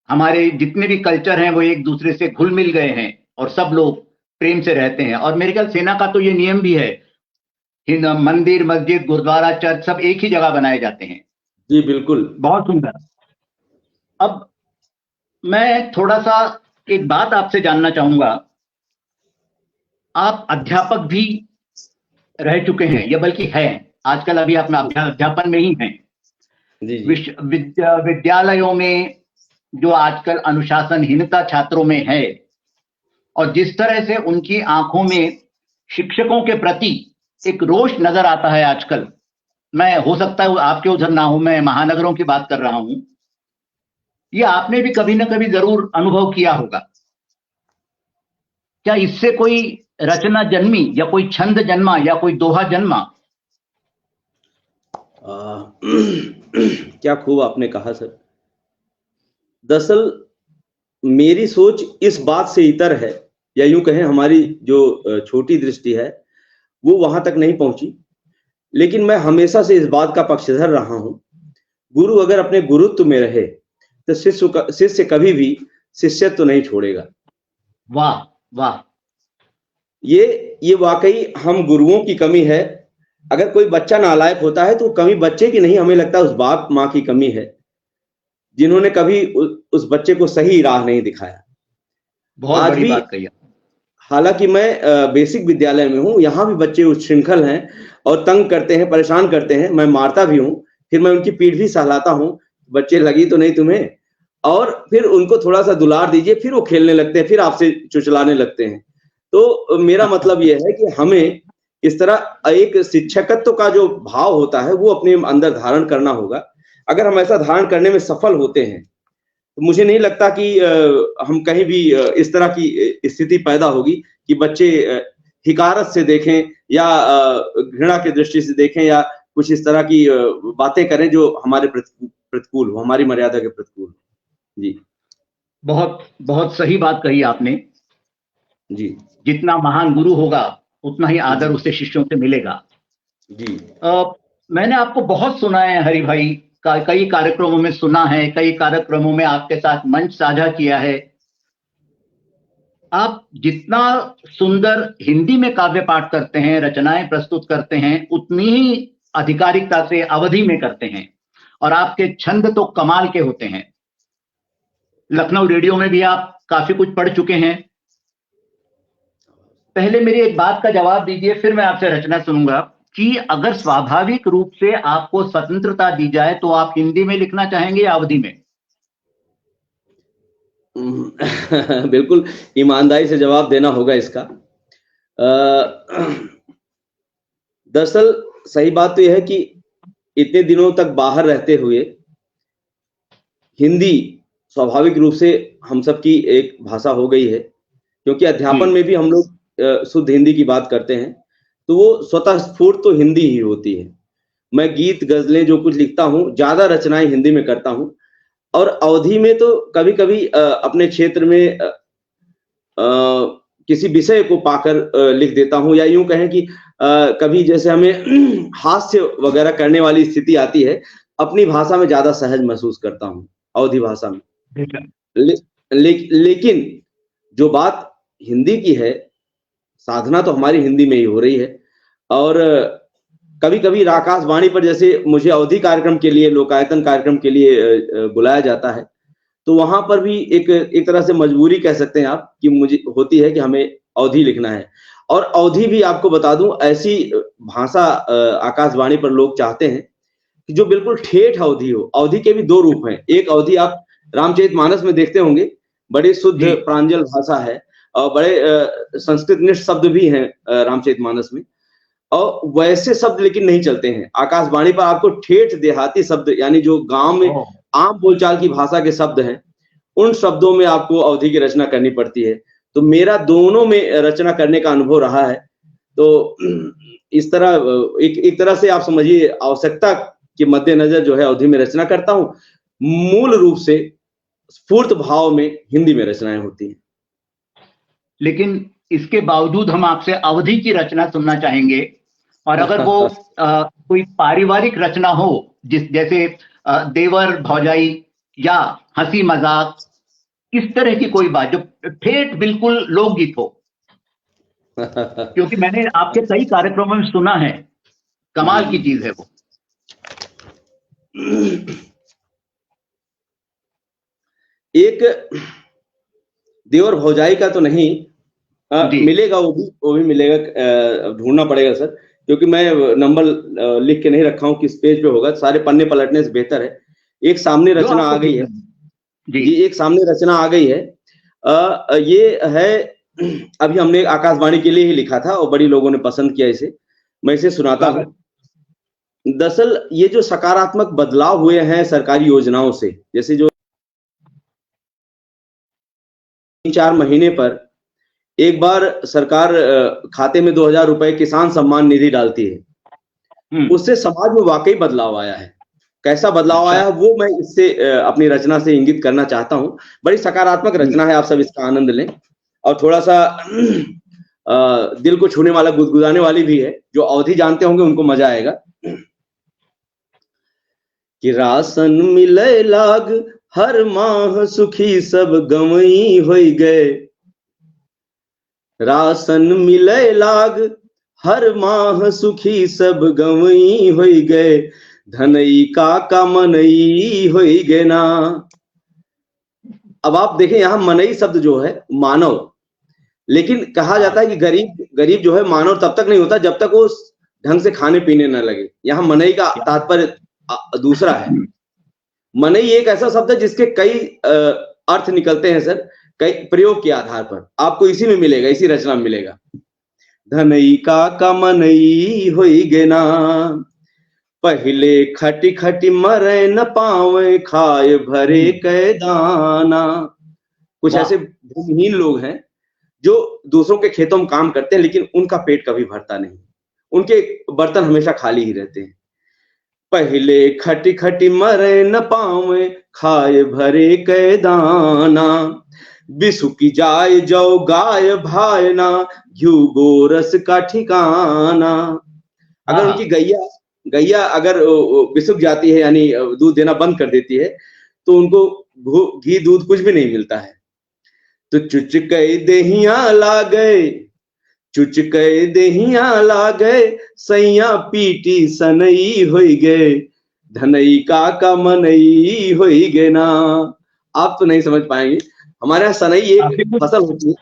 हमारे जितने भी कल्चर हैं वो एक दूसरे से घुल मिल गए हैं और सब लोग प्रेम से रहते हैं। और मेरे ख्याल सेना का तो ये नियम भी है, मंदिर मस्जिद गुरुद्वारा चर्च सब एक ही जगह बनाए जाते हैं। जी बिल्कुल, बहुत सुंदर। अब मैं थोड़ा सा एक बात आपसे जानना चाहूंगा, आप अध्यापक भी रह चुके हैं या बल्कि हैं, आजकल अभी आप अध्यापन में ही हैं। विद्यालयों में जो आजकल अनुशासनहीनता छात्रों में है और जिस तरह से उनकी आंखों में शिक्षकों के प्रति एक रोष नजर आता है आजकल, मैं हो सकता है आपके उधर ना हो, मैं महानगरों की बात कर रहा हूं, ये आपने भी कभी ना कभी जरूर अनुभव किया होगा। क्या इससे कोई रचना जन्मी या कोई छंद जन्मा या कोई दोहा जन्मा? क्या खूब आपने कहा सर। दरअसल मेरी सोच इस बात से इतर है, या यूं कहें हमारी जो छोटी दृष्टि है वो वहां तक नहीं पहुंची, लेकिन मैं हमेशा से इस बात का पक्षधर रहा हूं, गुरु अगर अपने गुरुत्व में रहे तो शिष्य कभी भी शिष्यत्व तो नहीं छोड़ेगा। वाह वाह, ये वाकई हम गुरुओं की कमी है। अगर कोई बच्चा नालायक होता है तो कमी बच्चे की नहीं, हमें लगता है उस बाप माँ की कमी है जिन्होंने कभी उस बच्चे को सही राह नहीं दिखाया। बहुत आज बड़ी भी, बात कही। हालांकि मैं बेसिक विद्यालय में हूँ, यहाँ भी बच्चे उच्छृंखल हैं और तंग करते हैं, परेशान करते हैं। मैं मारता भी हूँ, फिर मैं उनकी पीठ भी सहलाता हूँ, बच्चे लगी तो नहीं तुम्हें, और फिर उनको थोड़ा सा दुलार दीजिए, फिर वो खेलने लगते हैं, फिर आपसे चुचलाने लगते हैं। तो मेरा मतलब यह है कि हमें इस तरह एक शिक्षकत्व का जो भाव होता है वो अपने अंदर धारण करना होगा। अगर हम ऐसा धारण करने में सफल होते हैं तो मुझे नहीं लगता कि हम कहीं भी इस तरह की स्थिति पैदा होगी कि बच्चे हिकारत से देखें या घृणा की दृष्टि से देखें या कुछ इस तरह की बातें करें जो हमारे प्रतिकूल हो, हमारी मर्यादा के प्रतिकूल। जी बहुत बहुत सही बात कही आपने जी। जितना महान गुरु होगा उतना ही आदर उससे शिष्यों से मिलेगा। जी मैंने आपको बहुत सुना है हरि भाई, कई कार्यक्रमों में सुना है, कई कार्यक्रमों में आपके साथ मंच साझा किया है। आप जितना सुंदर हिंदी में काव्य पाठ करते हैं, रचनाएं प्रस्तुत करते हैं, उतनी ही आधिकारिकता से अवधि में करते हैं और आपके छंद तो कमाल के होते हैं। लखनऊ रेडियो में भी आप काफी कुछ पढ़ चुके हैं। पहले मेरी एक बात का जवाब दीजिए, फिर मैं आपसे रचना सुनूंगा कि अगर स्वाभाविक रूप से आपको स्वतंत्रता दी जाए तो आप हिंदी में लिखना चाहेंगे या अवधि में? बिल्कुल ईमानदारी से जवाब देना होगा इसका। दरअसल सही बात तो यह है कि इतने दिनों तक बाहर रहते हुए हिंदी स्वाभाविक रूप से हम सब की एक भाषा हो गई है, क्योंकि अध्यापन में भी हम लोग शुद्ध हिंदी की बात करते हैं, तो वो स्वतः स्फूर्त तो हिंदी ही होती है। मैं गीत गजलें जो कुछ लिखता हूँ, ज्यादा रचनाएं हिंदी में करता हूँ, और अवधि में तो कभी कभी अपने क्षेत्र में किसी विषय को पाकर लिख देता हूं, या यूं कहें कि कभी जैसे हमें हास्य वगैरह करने वाली स्थिति आती है, अपनी भाषा में ज्यादा सहज महसूस करता हूं, अवधी भाषा में। लेकिन जो बात हिंदी की है, साधना तो हमारी हिंदी में ही हो रही है, और कभी कभी आकाशवाणी पर जैसे मुझे अवधी कार्यक्रम के लिए, लोकायतन कार्यक्रम के लिए बुलाया जाता है, तो वहां पर भी एक तरह से मजबूरी कह सकते हैं आप कि मुझे होती है कि हमें अवधी लिखना है। और अवधी भी आपको बता दूं, ऐसी भाषा आकाशवाणी पर लोग चाहते हैं कि जो बिल्कुल ठेठ अवधी हो। अवधी के भी दो रूप हैं। एक अवधी आप रामचरितमानस में देखते होंगे, बड़ी शुद्ध प्रांजल भाषा है और बड़े संस्कृत निष्ठ शब्द भी हैं रामचरितमानस में, और वैसे शब्द लेकिन नहीं चलते हैं। आकाशवाणी पर आपको ठेठ देहाती शब्द, यानी जो गांव में आम बोलचाल की भाषा के शब्द हैं, उन शब्दों में आपको अवधी की रचना करनी पड़ती है। तो मेरा दोनों में रचना करने का अनुभव रहा है। तो इस तरह एक तरह से आप समझिए, आवश्यकता के मद्देनजर जो है अवधी में रचना करता हूं। मूल रूप से स्फूर्त भाव में हिंदी में रचनाएं होती हैं। लेकिन इसके बावजूद हम आपसे अवधी की रचना सुनना चाहेंगे, और अगर वो कोई पारिवारिक रचना हो, जैसे देवर भौजाई या हंसी मजाक, इस तरह की कोई बात जो ठेठ बिल्कुल लोकगीत हो, क्योंकि मैंने आपके कई कार्यक्रमों में सुना है, कमाल की चीज है वो। एक देवर भौजाई का तो नहीं मिलेगा, वो भी मिलेगा, ढूंढना पड़ेगा सर, क्योंकि मैं नंबर लिख के नहीं रखा हूं किस पेज पे होगा, सारे पन्ने पलटने से बेहतर है। एक सामने रचना आ गई है जी, एक सामने रचना आ गई है। ये है, अभी हमने आकाशवाणी के लिए ही लिखा था और बड़ी लोगों ने पसंद किया इसे, मैं इसे सुनाता हूं। दरअसल ये जो सकारात्मक बदलाव हुए हैं सरकारी योजनाओं से, जैसे जो 3-4 महीने पर एक बार सरकार खाते में 2000 रुपए किसान सम्मान निधि डालती है, उससे समाज में वाकई बदलाव आया है। कैसा बदलाव आया है वो मैं इससे अपनी रचना से इंगित करना चाहता हूं। बड़ी सकारात्मक रचना है, आप सब इसका आनंद लें, और थोड़ा सा दिल को छूने वाला, गुदगुदाने वाली भी है। जो अवधी जानते होंगे उनको मजा आएगा। कि राशन मिले लाग हर माह सुखी सब गमई होई गए, राशन मिले लाग हर माह सुखी सब गमई होई गए, धनई का मनई होई गए ना। अब आप देखें यहाँ मनई शब्द जो है मानव, लेकिन कहा जाता है कि गरीब जो है मानव तब तक नहीं होता जब तक वो ढंग से खाने पीने न लगे। यहाँ मनई का तात्पर्य दूसरा है। मनई एक ऐसा शब्द है जिसके कई अर्थ निकलते हैं सर, कई प्रयोग के आधार पर। आपको इसी में मिलेगा, इसी रचना में मिलेगा। धनई का मनई होई गे ना, पहले खटी खटी मरे न पावे, खाए भरे कै दाना। कुछ ऐसे भूमिहीन लोग हैं जो दूसरों के खेतों में काम करते हैं, लेकिन उनका पेट कभी भरता नहीं, उनके बर्तन हमेशा खाली ही रहते हैं। पहले खटी खटी मरे न पावे, खाए भरे कै दाना, बिसुकी जाए जाओ गाय भाई ना, घ्यू गोरस का ठिकाना। अगर उनकी गैया अगर बिसुक जाती है, यानी दूध देना बंद कर देती है, तो उनको घी दूध कुछ भी नहीं मिलता है। तो चुचके देहिया ला गए, चुचके देहिया ला गए, सैया पीटी सनई होई गए, धनई का मनई होई गे ना। आप तो नहीं समझ पाएंगे, हमारे यहाँ सनई एक फसल होती है।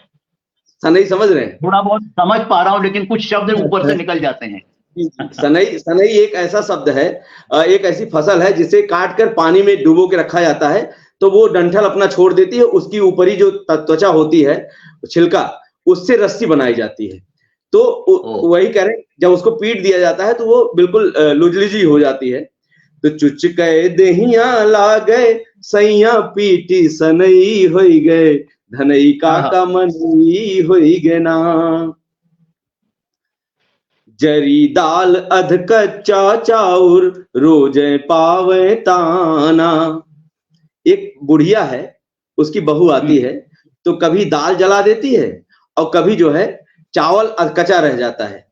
सनई समझ रहे हैं? थोड़ा बहुत समझ पा रहा हूँ, लेकिन कुछ शब्द ऊपर से निकल जाते हैं। सनई एक ऐसा शब्द है, एक ऐसी फसल है जिसे काट कर पानी में डुबो के रखा जाता है, तो वो डंठल अपना छोड़ देती है, उसकी ऊपरी जो त्वचा होती है, छिलका, उससे रस्सी बनाई जाती है। तो वही कह रहे हैं, जब उसको पीट दिया जाता है तो वो बिल्कुल लुजलिजी हो जाती है। तो चुचके देहिया ला गए, सैया पीटी सनई होई गए, धनई का मनई होई गे ना। जरी दाल अध कच्चा चाउर, रोजे पावे ताना। एक बुढ़िया है, उसकी बहू आती है तो कभी दाल जला देती है और कभी जो है चावल कच्चा रह जाता है,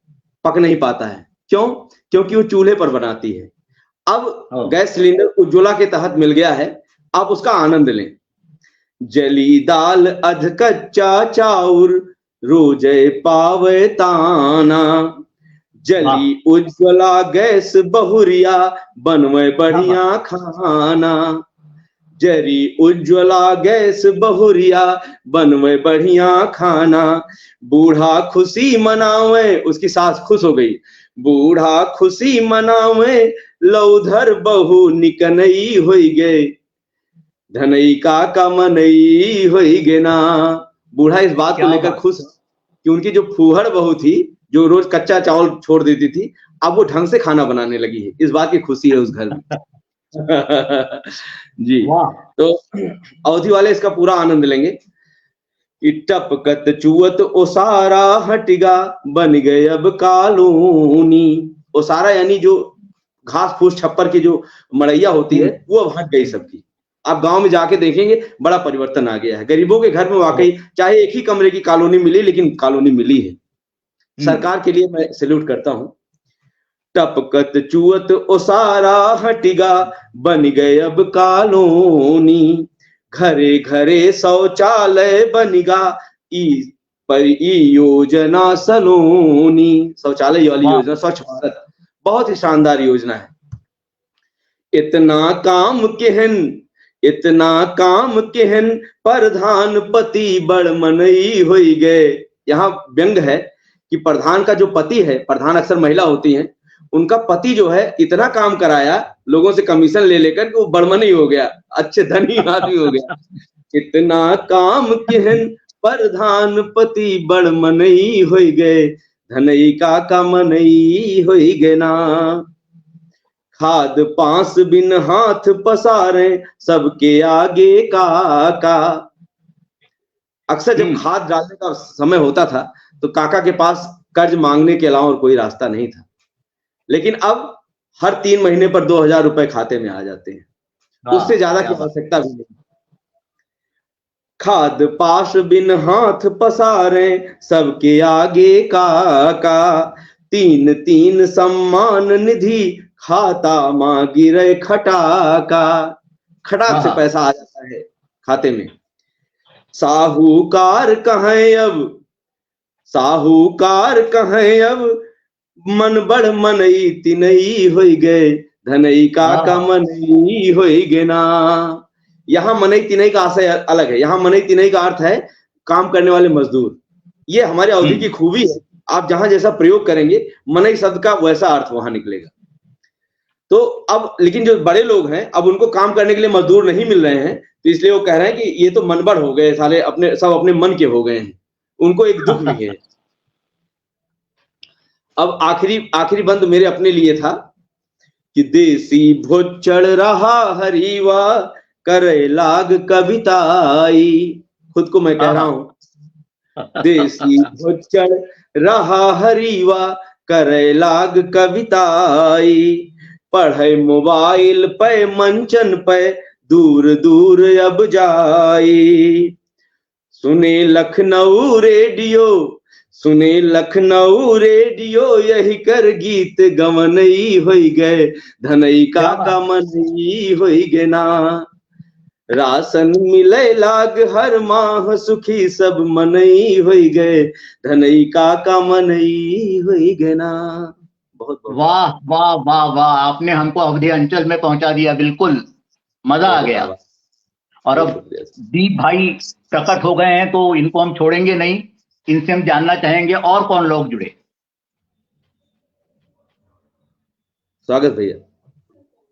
पक नहीं पाता है। क्यों? क्योंकि वो चूल्हे पर बनाती है। अब गैस सिलेंडर उज्ज्वला के तहत मिल गया है, आप उसका आनंद लें। जली दाल अध कच्चा चाउर, रोजे पावे ताना, जली उज्ज्वला गैस बहुरिया, बनवे बढ़िया खाना। जरी उज्ज्वला गैस बहुरिया, बनवे बढ़िया खाना। बूढ़ा खुशी मनावे, उसकी सास खुश हो गई, बूढ़ा खुशी मनावे, लौधर बहू निकनई होई गए, धनई का मनई होई गे ना। बूढ़ा इस बात को लेकर खुश कि उनकी जो फूहड़ बहू थी, जो रोज कच्चा चावल छोड़ देती थी, अब वो ढंग से खाना बनाने लगी है। इस बात की खुशी है उस घर में। जी, तो अवधि वाले इसका पूरा आनंद लेंगे कि टपकत चुअत ओसारा हटिगा, बन गए अब कॉलोनी। ओसारा यानी जो घास फूस छप्पर की जो मड़ैया होती है, वो अब हट गई सबकी। आप गांव में जाके देखेंगे बड़ा परिवर्तन आ गया है। गरीबों के घर में वाकई चाहे एक ही कमरे की कॉलोनी मिली, लेकिन कॉलोनी मिली है। सरकार के लिए मैं सैल्यूट करता हूं। टपकत चुअत ओसारा हटिगा, बन गए अब कॉलोनी। घरे घरे शौचालय बनिगा, ई योजना सलोनी। शौचालय वाली योजना, स्वच्छ भारत, बहुत ही शानदार योजना है। इतना काम केहन, इतना काम केहन, प्रधानपति बड़ मनई होई गए। यहाँ व्यंग है कि प्रधान का जो पति है, प्रधान अक्सर महिला होती हैं, उनका पति जो है इतना काम कराया लोगों से कमीशन ले लेकर कि वो बड़मनी हो गया, अच्छे धनी आदमी हो गया। इतना काम केहन, प्रधानपति बड़मनई होई गए, धनई का मनई होई गए ना। खाद पांस बिन हाथ पसारे, सबके आगे काका। अक्सर जब खाद डालने का समय होता था तो काका के पास कर्ज मांगने के अलावा और कोई रास्ता नहीं था। लेकिन अब हर 3 महीने पर 2000 रुपए खाते में आ जाते हैं, उससे ज्यादा की आवश्यकता भी नहीं। खाद पास बिन हाथ पसारे, सबके आगे काका। 3 सम्मान निधि, खाता मां गिरे खटाका। खटाक से पैसा आ जाता है खाते में। साहूकार कहें अब, साहूकार कहें अब, मन बड़ मनई तिनई होई गए, धनई का मनई होई गे ना। यहाँ मनई तिनई का आशय अलग है। यहाँ मनई तिनई का अर्थ है काम करने वाले मजदूर। ये हमारे अवधि की खूबी है, आप जहां जैसा प्रयोग करेंगे मनई शब्द का वैसा अर्थ वहां निकलेगा। तो अब लेकिन जो बड़े लोग हैं, अब उनको काम करने के लिए मजदूर नहीं मिल रहे हैं, तो इसलिए वो कह रहे हैं कि ये तो मनबड़ हो गए साले, अपने सब अपने मन के हो गए हैं। उनको एक दुख भी है। अब आखिरी बंद मेरे अपने लिए था कि देसी भोज चढ़ रहा हरीवा, करे लाग कविताई। खुद को मैं कह रहा हूं, देसी भोज चढ़ रहा हरीवा, करे लाग कविताई। पढ़े मोबाइल पे मंचन पे, दूर दूर अब जाई। सुने लखनऊ रेडियो, सुने लखनऊ रेडियो, यही कर गीत गवनई होई गए, धनई का मनई होई गे ना। राशन मिले लाग हर माह, सुखी सब मनई होई गए, धनई का मनई होई गे ना। बहुत वाह वाह वाह वाह, आपने हमको अवधि अंचल में पहुंचा दिया, बिल्कुल मजा आ गया। और अब दीप भाई प्रकट हो गए हैं तो इनको हम छोड़ेंगे नहीं, इनसे हम जानना चाहेंगे और कौन लोग जुड़े। स्वागत भैया।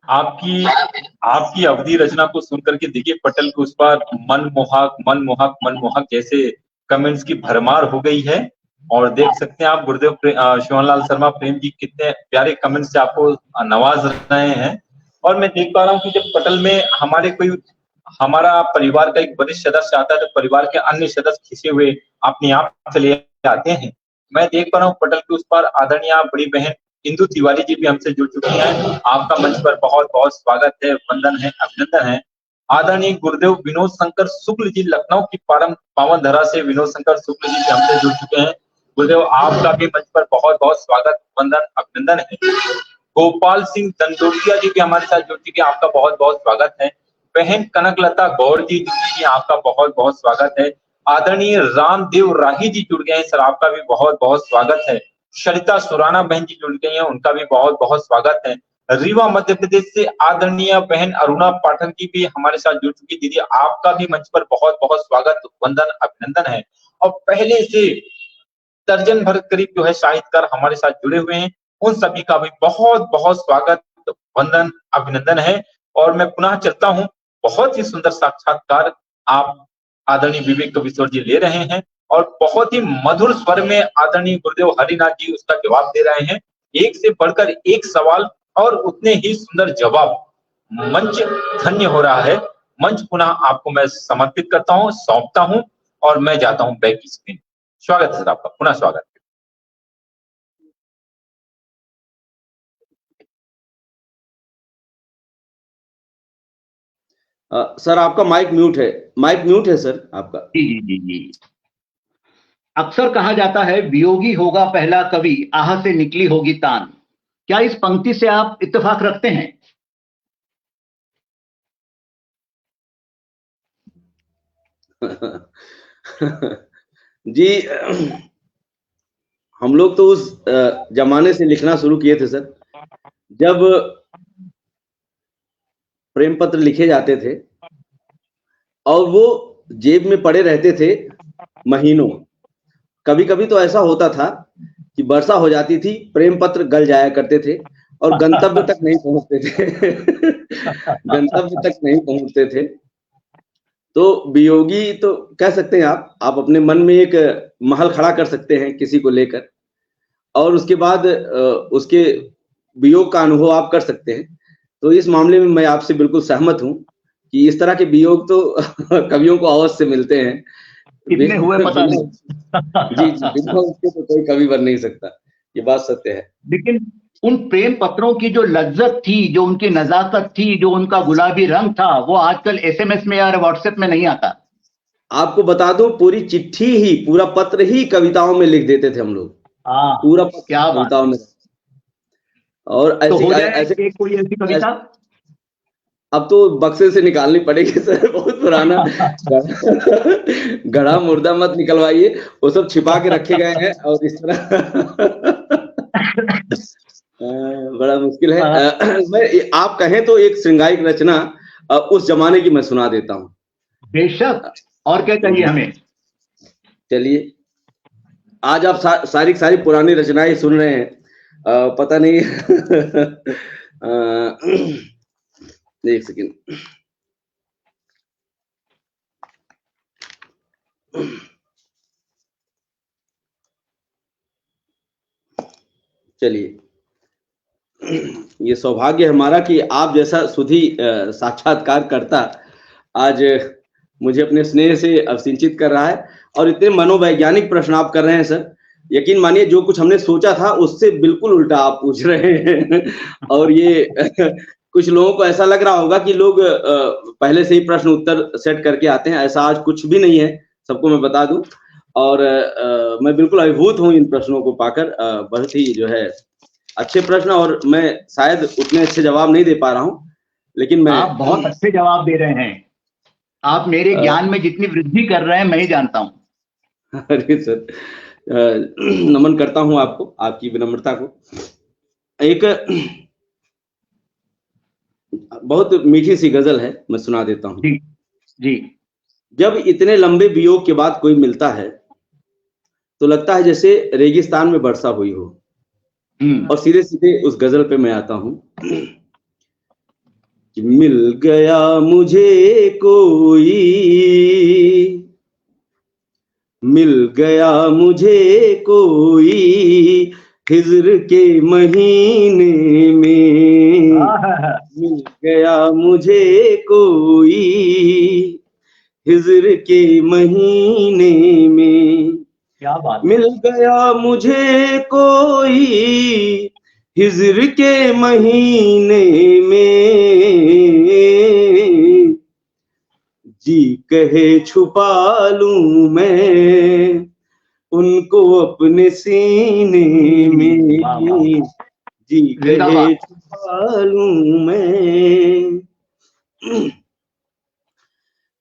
आपकी अवधि रचना को सुनकर के देखिए, पटल के उस पर मनमोहक मनमोहक मनमोहक जैसे कमेंट्स की भरमार हो गई है। और देख सकते हैं आप गुरुदेव शिवनलाल शर्मा प्रेम जी कितने प्यारे कमेंट्स से आपको नवाज रहे हैं। और मैं देख पा रहा हूँ कि जब पटल में हमारा परिवार का एक वरिष्ठ सदस्य आता है तो परिवार के अन्य सदस्य खिंचे हुए अपने आप चले आते हैं। मैं देख पा रहा हूँ पटल के उस पर आदरणीय बड़ी बहन इंदु तिवारी जी भी हमसे जुड़ चुकी हैं। आपका मंच पर बहुत बहुत स्वागत है, वंदन है, अभिनंदन है। आदरणीय गुरुदेव विनोद शंकर शुक्ल जी लखनऊ की परम पावन धरा से विनोद शंकर शुक्ल जी हमसे जुड़ चुके हैं। गुरुदेव आपका भी मंच पर बहुत बहुत स्वागत, वंदन, अभिनंदन है। गोपाल सिंह दंडोतिया जी भी हमारे साथ जुड़ चुके हैं, आपका बहुत बहुत स्वागत है। बहन कनकलता गौर जी जुड़ चुकी हैं, आपका बहुत बहुत स्वागत है। आदरणीय रामदेव राही जी जुड़ गए हैं सर, आपका भी बहुत बहुत स्वागत है। सरिता सुराना बहन जी जुड़ गई हैं, उनका भी बहुत बहुत स्वागत है। रीवा मध्य प्रदेश से आदरणीय बहन अरुणा पाठक जी भी हमारे साथ जुड़ चुकी। दीदी आपका भी मंच पर बहुत बहुत स्वागत, वंदन, अभिनंदन है। और पहले से दर्जन भर करीब जो है साहित्यकार हमारे साथ जुड़े हुए हैं, उन सभी का भी बहुत बहुत स्वागत, वंदन, अभिनंदन है। और मैं पुनः चलता हूं, बहुत ही सुंदर साक्षात्कार आप आदरणीय विवेक कविश्वर जी ले रहे हैं और बहुत ही मधुर स्वर में आदरणीय गुरुदेव हरिनाथ जी उसका जवाब दे रहे हैं। एक से बढ़कर एक सवाल और उतने ही सुंदर जवाब। मंच धन्य हो रहा है। मंच पुनः आपको मैं समर्पित करता हूं, सौंपता हूं और मैं जाता हूं बैक स्क्रीन। स्वागत है सर आपका, पुनः स्वागत। सर आपका माइक म्यूट है सर आपका। जी जी जी जी। अक्सर कहा जाता है वियोगी होगा पहला कवि, आह से निकली होगी तान। क्या इस पंक्ति से आप इत्तेफाक रखते हैं? जी, हम लोग तो उस जमाने से लिखना शुरू किए थे सर, जब प्रेम पत्र लिखे जाते थे और वो जेब में पड़े रहते थे महीनों। कभी कभी तो ऐसा होता था कि वर्षा हो जाती थी, प्रेम पत्र गल जाया करते थे और गंतव्य तक नहीं पहुंचते थे। गंतव्य तक नहीं पहुंचते थे। तो वियोगी तो कह सकते हैं आप अपने मन में एक महल खड़ा कर सकते हैं किसी को लेकर, और उसके बाद उसके वियोग का अनुभव आप कर सकते हैं। तो इस मामले में मैं आपसे बिल्कुल सहमत हूं कि इस तरह के वियोग तो कवियों को अवश्य से मिलते हैं। कितने हुए पता नहीं। जी जी, बिना उसके तो कोई कवि बन नहीं सकता, ये बात सत्य है। लेकिन उन प्रेम पत्रों की जो लज्जत थी, जो उनकी नजाकत थी, जो उनका गुलाबी रंग था, वो आजकल एसएमएस में या व्हाट्सएप में नहीं आता। आपको बता दूं, पूरी चिट्ठी ही, पूरा पत्र ही कविताओं में लिख देते थे हम लोग। पूरा पत्र क्या कविताओं में। और तो हो जाए ऐसे कोई ऐसी कविता? अब तो बक्से से निकालनी पड़ेगी सर, बहुत पुराना। गड़ा मुर्दा मत निकलवाइए, वो सब छिपा के रखे गए हैं और इस तरह बड़ा मुश्किल है। मैं आप कहें तो एक श्रृंगारिक रचना उस जमाने की मैं सुना देता हूँ। बेशक, और क्या चाहिए हमें। चलिए, आज आप सारी पुरानी रचनाएं सुन रहे हैं, पता नहीं। एक सेकेंड। चलिए, ये सौभाग्य हमारा कि आप जैसा सुधी साक्षात्कारकर्ता आज मुझे अपने स्नेह से अवसिंचित कर रहा है और इतने मनोवैज्ञानिक प्रश्न आप कर रहे हैं सर। यकीन मानिए, जो कुछ हमने सोचा था उससे बिल्कुल उल्टा आप पूछ रहे हैं। और ये कुछ लोगों को ऐसा लग रहा होगा कि लोग पहले से ही प्रश्न उत्तर सेट करके आते हैं, ऐसा आज कुछ भी नहीं है, सबको मैं बता दूं। और मैं बिल्कुल अभिभूत हूं इन प्रश्नों को पाकर। बहुत ही जो है अच्छे प्रश्न, और मैं शायद उतने अच्छे जवाब नहीं दे पा रहा हूं, लेकिन मैं आप बहुत अच्छे जवाब दे रहे हैं। आप मेरे ज्ञान में जितनी वृद्धि कर रहे हैं मैं ही जानता हूं। अरे सर, नमन करता हूं आपको, आपकी विनम्रता को। एक बहुत मीठी सी गजल है, मैं सुना देता हूं। जी जी। जब इतने लंबे वियोग के बाद कोई मिलता है तो लगता है जैसे रेगिस्तान में वर्षा हुई हो। और सीधे सीधे उस गजल पे मैं आता हूं कि मिल गया मुझे कोई, मिल गया मुझे कोई हिज्र के महीने में, मिल गया मुझे कोई हिज्र के महीने में। क्या बात। मिल गया मुझे कोई हिज्र के महीने में, जी कहे छुपा लूं मैं उनको अपने सीने में, जी कहे छुपा लूं मैं।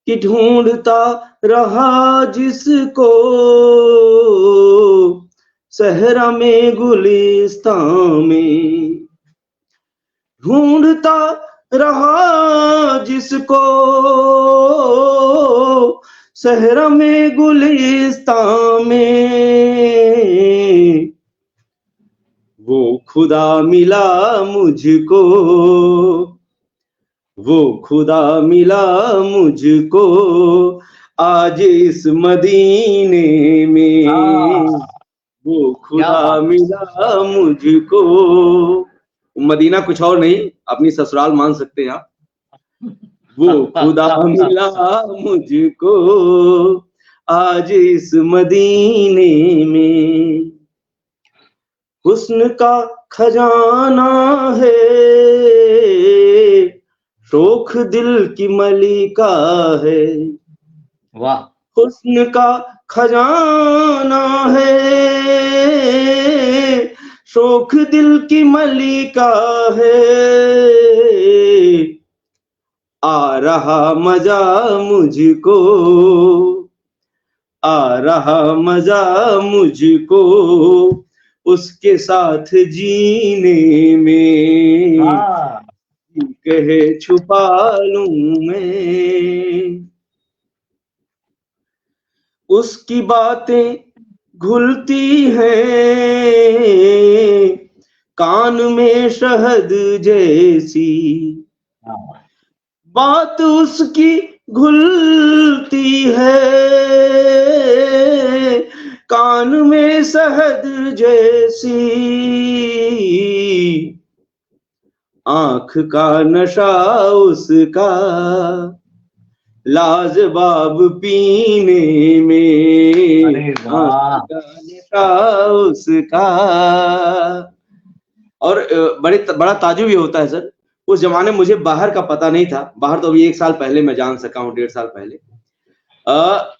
कि ढूंढता रहा जिसको सहरा में गुलिस्तां में, ढूंढता रहा जिसको सहरा में गुलिस्तां में, वो खुदा मिला मुझको, वो खुदा मिला मुझको आज इस मदीने में, वो खुदा मिला मुझको। मदीना कुछ और नहीं, अपनी ससुराल मान सकते हैं आप। वो खुदा मिला मुझको आज इस मदीने में, हुस्न का खजाना है शोख दिल की मलिका है, वाह, हुस्न का खजाना है शोख दिल की मलिका है, आ रहा मजा मुझको, आ रहा मजा मुझको उसके साथ जीने में, कहे छुपा लूं मैं। उसकी बातें घुलती हैं कान में शहद जैसी, बात उसकी घुलती है कान में शहद जैसी, आंख का नशा उसका लाजवाब पीने में, आंख का नशा उसका। और बड़ा ताजुब ये होता है सर, उस जमाने मुझे बाहर का पता नहीं था, बाहर तो अभी 1 साल पहले मैं जान सका हूँ, 1.5 साल पहले।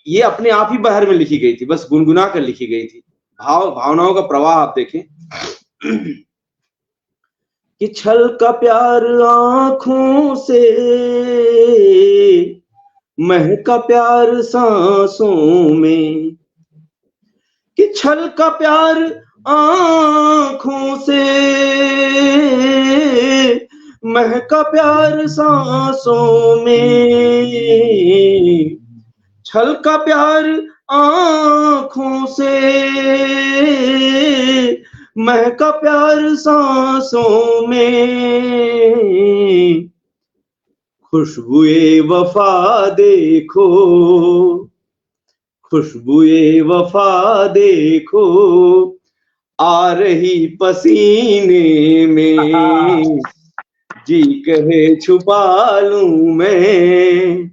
ये अपने आप ही बाहर में लिखी गई थी, बस गुनगुना कर लिखी गई थी। भावनाओं का प्रवाह आप देखें कि छल का प्यार आंखों से, महका प्यार सांसों में, कि छल का प्यार आंखों से, महका प्यार सांसों में, छल का प्यार आंखों से, महका प्यार सांसों में, खुशबुए वफा देखो, खुशबुए वफा देखो आ रही पसीने में, जी कहे छुपा लूं मैं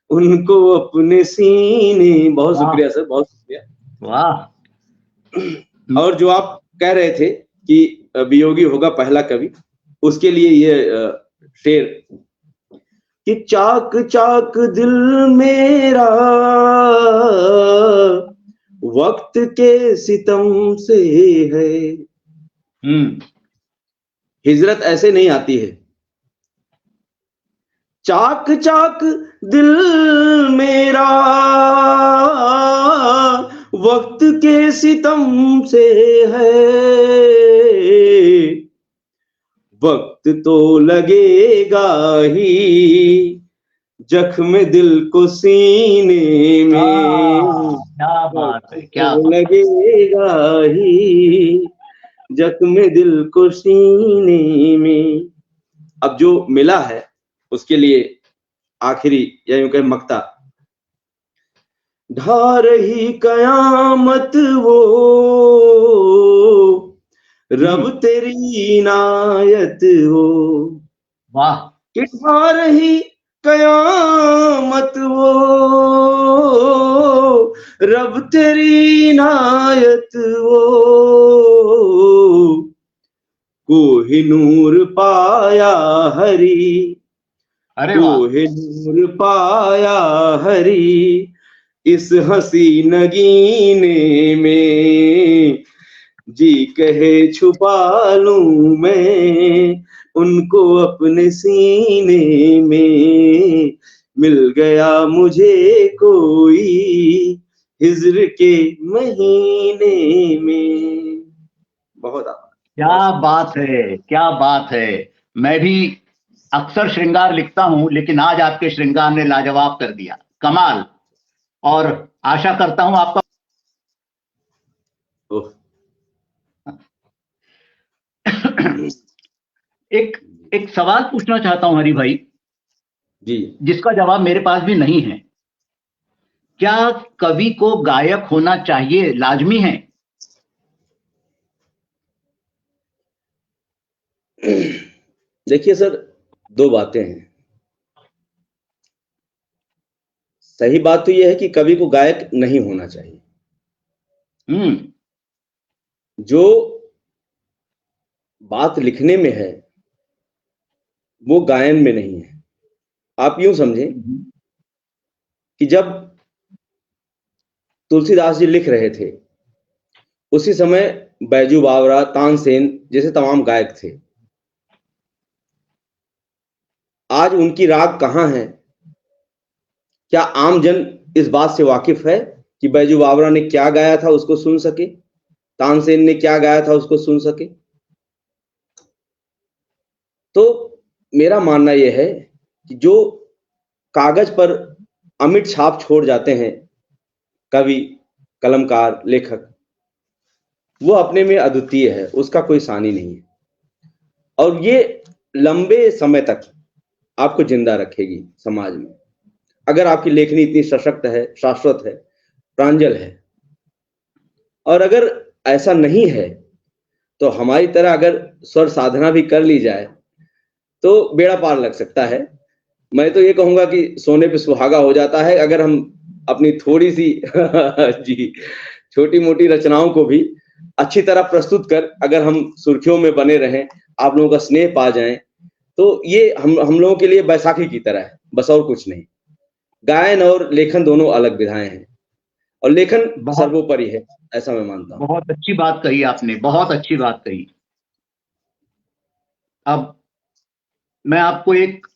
उनको अपने सीने। बहुत शुक्रिया सर, बहुत शुक्रिया। वाह। और जो आप कह रहे थे कि वियोगी होगा पहला कवि, उसके लिए ये शेर कि चाक चाक दिल मेरा वक्त के सितम से है, हिजरत ऐसे नहीं आती है। चाक चाक दिल मेरा वक्त के सितम से है, वक्त तो लगेगा ही जख्म दिल को सीने में, क्या बात है, क्या तो लगेगा ही जख्म दिल को सीने में। अब जो मिला है उसके लिए आखिरी या यूं कहें मक्ता, ढा रही कयामत वो रब तेरी इनायत हो, वाह, कि ढा रही कयामत वो रब तेरी इनायत वो, कोहिनूर पाया हरी अरे वाह, कोहे नूर पाया हरि इस हंसी नगीने में, जी कहे छुपा लूं मैं उनको अपने सीने में, मिल गया मुझे कोई हिज्र के महीने में। बहुत क्या बात है, क्या बात है। मैं भी अक्सर श्रृंगार लिखता हूं, लेकिन आज आपके श्रृंगार ने लाजवाब कर दिया, कमाल। और आशा करता हूं आपका ओह, एक एक सवाल पूछना चाहता हूं हरि भाई, जी जिसका जवाब मेरे पास भी नहीं है। क्या कवि को गायक होना चाहिए, लाजमी है? देखिए सर, दो बातें हैं। सही बात तो यह है कि कवि को गायक नहीं होना चाहिए। जो बात लिखने में है वो गायन में नहीं है। आप यूं समझें कि जब तुलसीदास जी लिख रहे थे उसी समय बैजू बावरा, तानसेन जैसे तमाम गायक थे। आज उनकी राग कहाँ है? क्या आम जन इस बात से वाकिफ है कि बैजू बावरा ने क्या गाया था उसको सुन सके, तानसेन ने क्या गाया था उसको सुन सके? तो मेरा मानना यह है कि जो कागज पर अमिट छाप छोड़ जाते हैं कवि, कलमकार, लेखक, वो अपने में अद्वितीय है, उसका कोई सानी नहीं है। और ये लंबे समय तक आपको जिंदा रखेगी समाज में, अगर आपकी लेखनी इतनी सशक्त है, शाश्वत है, प्रांजल है। और अगर ऐसा नहीं है तो हमारी तरह अगर स्वर साधना भी कर ली जाए तो बेड़ा पार लग सकता है। मैं तो ये कहूंगा कि सोने पे सुहागा हो जाता है अगर हम अपनी थोड़ी सी जी छोटी मोटी रचनाओं को भी अच्छी तरह प्रस्तुत कर अगर हम सुर्खियों में बने रहें, आप लोगों का स्नेह पा जाएं, तो ये हम लोगों के लिए बैसाखी की तरह है, बस और कुछ नहीं। गायन और लेखन दोनों अलग विधाएं हैं और लेखन सर्वोपरि है, ऐसा मैं मानता हूं। बहुत अच्छी बात कही आपने, बहुत अच्छी बात कही। अब मैं आपको एक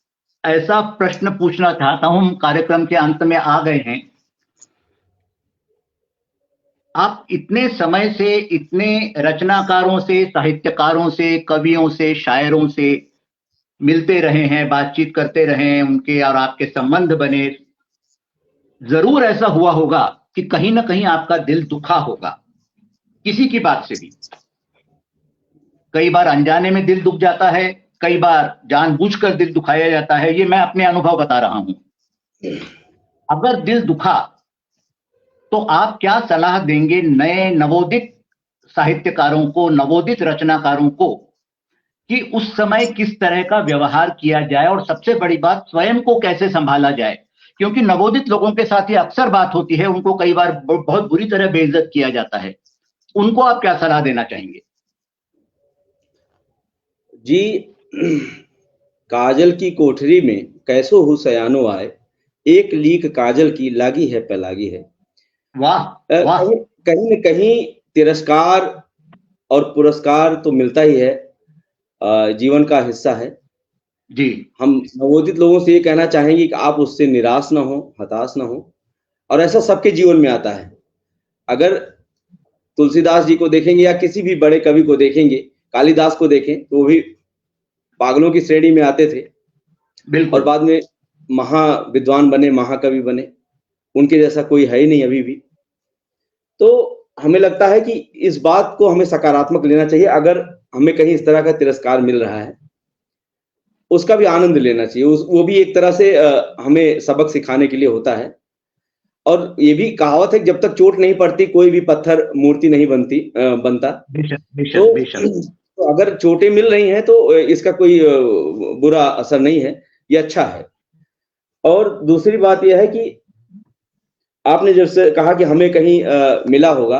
ऐसा प्रश्न पूछना चाहता हूं, हम कार्यक्रम के अंत में आ गए हैं। आप इतने समय से इतने रचनाकारों से, साहित्यकारों से, कवियों से, शायरों से मिलते रहे हैं, बातचीत करते रहे हैं, उनके और आपके संबंध बने। जरूर ऐसा हुआ होगा कि कहीं ना कहीं आपका दिल दुखा होगा किसी की बात से भी। कई बार अनजाने में दिल दुख जाता है, कई बार जानबूझकर दिल दुखाया जाता है। ये मैं अपने अनुभव बता रहा हूं। अगर दिल दुखा तो आप क्या सलाह देंगे नए नवोदित साहित्यकारों को, नवोदित रचनाकारों को, कि उस समय किस तरह का व्यवहार किया जाए और सबसे बड़ी बात स्वयं को कैसे संभाला जाए? क्योंकि नवोदित लोगों के साथ ये अक्सर बात होती है, उनको कई बार बहुत बुरी तरह बेइज्जत किया जाता है। उनको आप क्या सलाह देना चाहेंगे? जी काजल की कोठरी में कैसो हु सयानो आए, एक लीक काजल की लागी है पैलागी है। वाह वाह। कहीं न कहीं तिरस्कार और पुरस्कार तो मिलता ही है, जीवन का हिस्सा है जी। हम नवोदित लोगों से ये कहना चाहेंगे कि आप उससे निराश ना हो, हताश ना हो। और ऐसा सबके जीवन में आता है। अगर तुलसीदास जी को देखेंगे या किसी भी बड़े कवि को देखेंगे, कालिदास को देखें तो वो भी पागलों की श्रेणी में आते थे बिल्कुल। और बाद में महाविद्वान बने, महाकवि बने। उनके जैसा कोई है ही नहीं अभी भी। तो हमें लगता है कि इस बात को हमें सकारात्मक लेना चाहिए। अगर हमें कहीं इस तरह का तिरस्कार मिल रहा है उसका भी आनंद लेना चाहिए। वो भी एक तरह से हमें सबक सिखाने के लिए होता है। और ये भी कहावत है कि जब तक चोट नहीं पड़ती कोई भी पत्थर मूर्ति नहीं बनता। बेशक बेशक तो, बेशक। तो अगर चोटें मिल रही हैं तो इसका कोई बुरा असर नहीं है, ये अच्छा है। और दूसरी बात यह है कि आपने जैसे कहा कि हमें कहीं मिला होगा,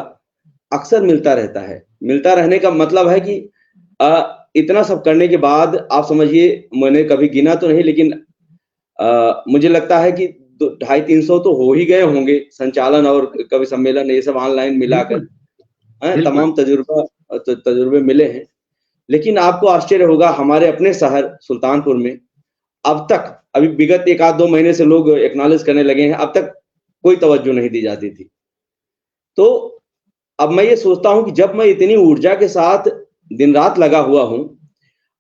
अक्सर मिलता रहता है। मिलता रहने का मतलब है कि इतना सब करने के बाद आप समझिए, मैंने कभी गिना तो नहीं लेकिन मुझे लगता है कि 250-300 तो हो ही गए होंगे, संचालन और कवि सम्मेलन ये सब ऑनलाइन मिलाकर, बिल्कुल। तमाम तजुर्बे मिले हैं। लेकिन आपको आश्चर्य होगा, हमारे अपने शहर सुल्तानपुर में अब तक, अभी विगत 1-2 महीने से लोग एक्नॉलेज करने लगे हैं, अब तक कोई तवज्जो नहीं दी जाती थी। तो अब मैं ये सोचता हूं कि जब मैं इतनी ऊर्जा के साथ दिन रात लगा हुआ हूं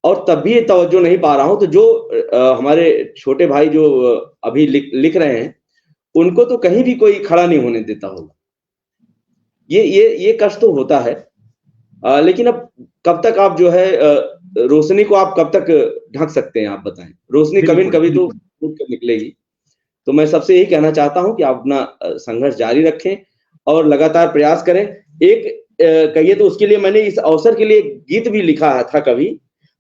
और तब भी ये तवज्जो नहीं पा रहा हूं, तो जो हमारे छोटे भाई जो अभी लिख रहे हैं, उनको तो कहीं भी कोई खड़ा नहीं होने देता होगा। ये कष्ट तो होता है। लेकिन अब कब तक आप जो है रोशनी को आप कब तक ढक सकते हैं, आप बताएं। रोशनी कभी न कभी तो फूट कर निकलेगी। तो मैं सबसे यही कहना चाहता हूं कि आप अपना संघर्ष जारी रखें और लगातार प्रयास करें। एक कहिए तो उसके लिए मैंने इस अवसर के लिए गीत भी लिखा था,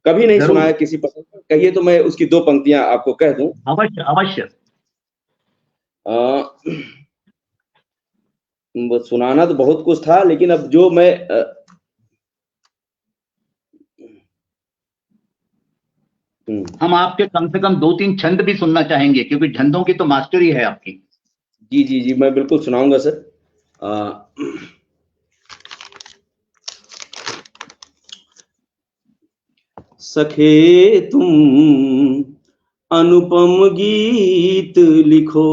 कभी नहीं सुनाया किसी पर। कहिए तो मैं उसकी 2 पंक्तियां आपको कह दूं। अवश्य अवश्य। सुनाना तो बहुत कुछ था, लेकिन अब जो मैं हम आपके कम से कम 2-3 छंद भी सुनना चाहेंगे, क्योंकि छंदों की तो मास्टरी है आपकी। जी जी जी, मैं बिल्कुल सुनाऊंगा सर। सखे तुम अनुपम गीत लिखो,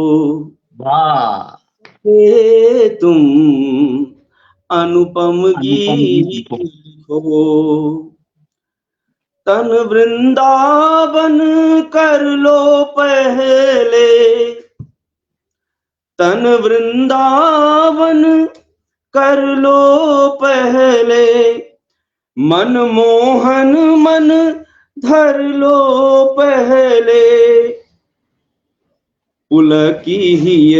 वाह। तुम अनुपम गीत लिखो, तन वृंदावन कर लो पहले, तन वृंदावन कर लो पहले, मन मोहन मन धर लो पहले, पुलकिय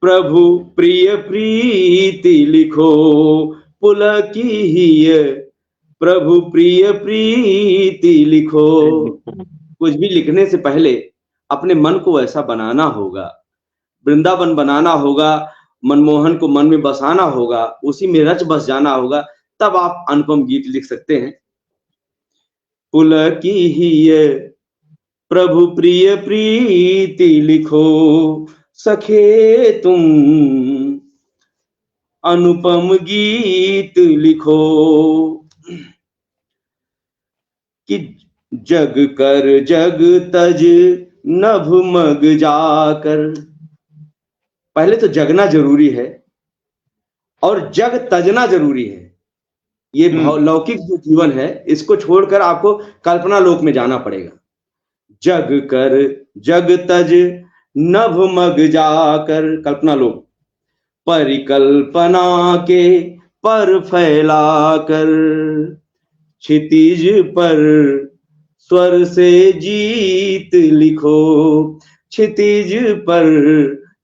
प्रभु प्रिय प्रीति लिखो, पुलकिय प्रभु प्रिय प्रीति लिखो। कुछ भी लिखने से पहले अपने मन को ऐसा बनाना होगा, वृंदावन बनाना होगा, मनमोहन को मन में बसाना होगा, उसी में रच बस जाना होगा, तब आप अनुपम गीत लिख सकते हैं। पुलकिय प्रभु प्रिय प्रीति लिखो, सखे तुम अनुपम गीत लिखो, कि जग कर जग तज नभ मग जाकर। पहले तो जगना जरूरी है और जग तजना जरूरी है। ये लौकिक जो जीवन है, इसको छोड़कर आपको कल्पना लोक में जाना पड़ेगा। जग कर जग तज नभ मग जाकर, कल्पना लोक, परिकल्पना के पर फैलाकर, क्षितिज पर स्वर से जीत लिखो, क्षितिज पर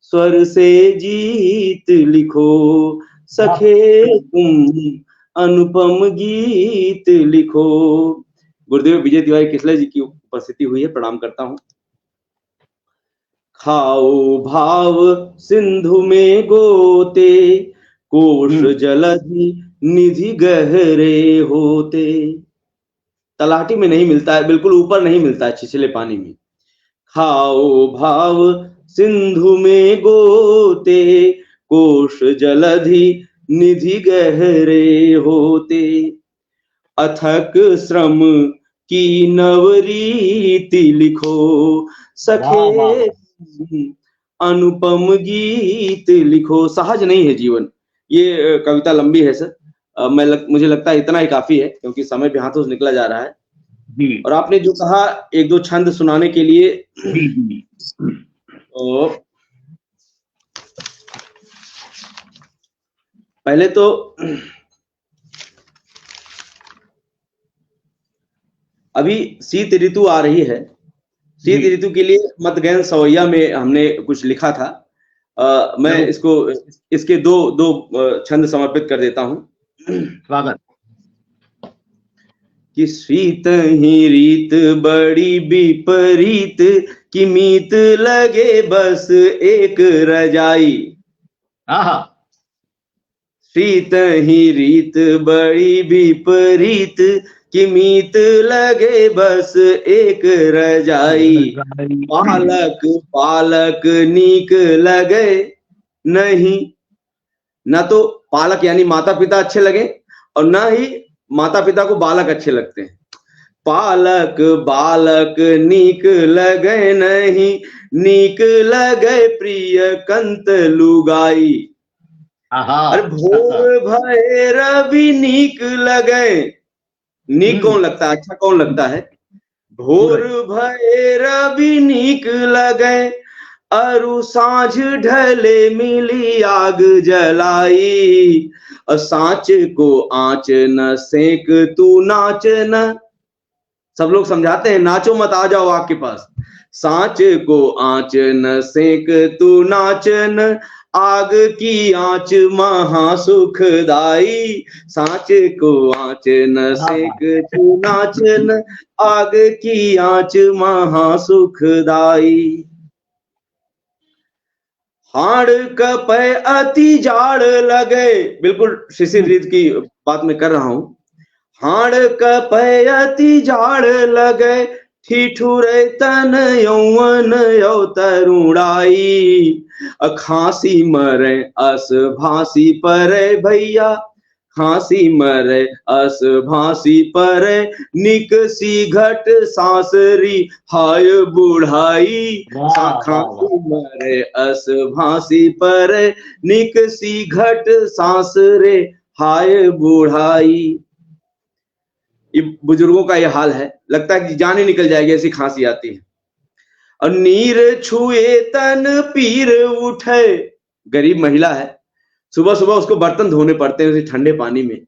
स्वर से जीत लिखो, सखे तुम अनुपम गीत लिखो। गुरुदेव विजय तिवारी किसलय जी की उपस्थिति हुई है, प्रणाम करता हूं। खाओ भाव सिंधु में गोते, कोश जलधि निधि गहरे होते। तलाहटी में नहीं मिलता है, बिल्कुल ऊपर नहीं मिलता है, छिछले पानी में। खाओ भाव सिंधु में गोते, कोश जलधि निधि गहरे होते, अथक श्रम की नवरीति लिखो, सखे अनुपम गीत लिखो। सहज नहीं है जीवन। ये कविता लंबी है सर, मुझे लगता है इतना ही काफी है, क्योंकि समय भी हाथों से निकला जा रहा है। और आपने जो कहा 1-2 छंद सुनाने के लिए, तो पहले तो अभी शीत ऋतु आ रही है। शीत ऋतु के लिए मतगैन सवैया में हमने कुछ लिखा था। मैं इसके दो छंद समर्पित कर देता हूं। स्वागत। कि शीत ही रीत बड़ी विपरीत, कि मीत लगे बस एक रजाई। शीत ही रीत बड़ी विपरीत, कि मीत लगे बस एक रजाई, पालक पालक नीक लगे नहीं। ना तो पालक यानी माता पिता अच्छे लगे और ना ही माता पिता को बालक अच्छे लगते हैं। पालक बालक नीक लगे नहीं, नीक लगे प्रिय कंत लुगाई। अरे भोर भय रवि नीक लगे, नीक कौन लगता है, अच्छा कौन लगता है? भोर भय रवि नीक लगे, अरु साँझ ढले मिली आग जलाई। और सांच को आँच न सेक तू नाच न, सब लोग समझाते हैं नाचो मत आ जाओ आग के पास। सांच को आँच न सेक तू नाच न, आग की आँच महासुखदाई। सांच को आँच न सेक तू नाच न, आग की आँच महासुखदाई। हाड़ कपय अति जाड़ लगे, बिल्कुल शिशिर ऋतु की बात मैं कर रहा हूं। हाड़ कपय अति जाड़ लगे, ठिठुरे तन यौवन यौ तरुणाई। खांसी मरे अस भांसी परे भैया, खांसी मरे अस भांसी परे, निकसी घट सांसरी हाय बुढ़ाई। खांसी मरे अस भांसी परे, निकसी घट सांसरे हाय बुढ़ाई। ये बुजुर्गों का ये हाल है, लगता है कि जान ही निकल जाएगी, ऐसी खांसी आती है। और नीर छुए तन पीर उठे, गरीब महिला है, सुबह सुबह उसको बर्तन धोने पड़ते हैं उसी ठंडे पानी में।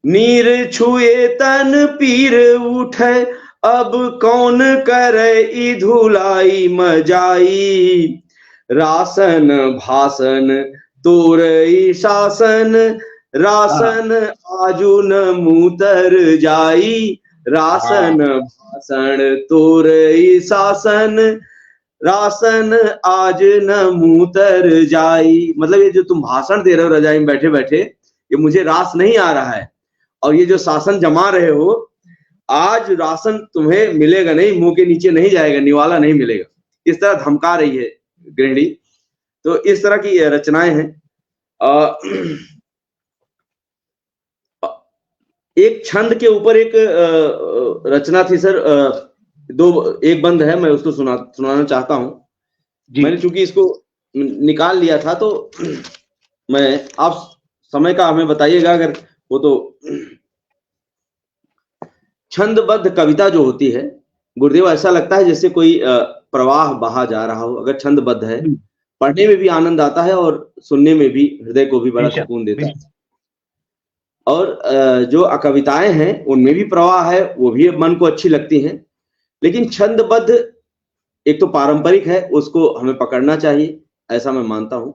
नीर छुए तन पीर उठे, अब कौन करे ई धुलाई मजाई। रासन भासन तोरई शासन, रासन आजुन मूतर जाई। रासन भाषण तोरई शासन, रासन आज न मूतर जाई। मतलब ये जो तुम भाषण दे रहे हो रजाई में बैठे बैठे, ये मुझे रास नहीं आ रहा है, और ये जो शासन जमा रहे हो, आज राशन तुम्हें मिलेगा नहीं, मुंह के नीचे नहीं जाएगा, निवाला नहीं मिलेगा। इस तरह धमका रही है गृहिणी। तो इस तरह की रचनाएं हैं। एक छंद के ऊपर एक रचना थी सर, एक बंद है, मैं उसको सुनाना चाहता हूं। मैंने चूंकि इसको निकाल लिया था, तो मैं, आप समय का हमें बताइएगा अगर वो, तो छंदबद्ध कविता जो होती है गुरुदेव, ऐसा लगता है जैसे कोई प्रवाह बहा जा रहा हो। अगर छंदबद्ध है, पढ़ने में भी आनंद आता है और सुनने में भी हृदय को भी बड़ा सुकून देता है। और जो कविताएं हैं उनमें भी प्रवाह है, वो भी मन को अच्छी लगती हैं। लेकिन छंदबद्ध एक तो पारंपरिक है, उसको हमें पकड़ना चाहिए, ऐसा मैं मानता हूं।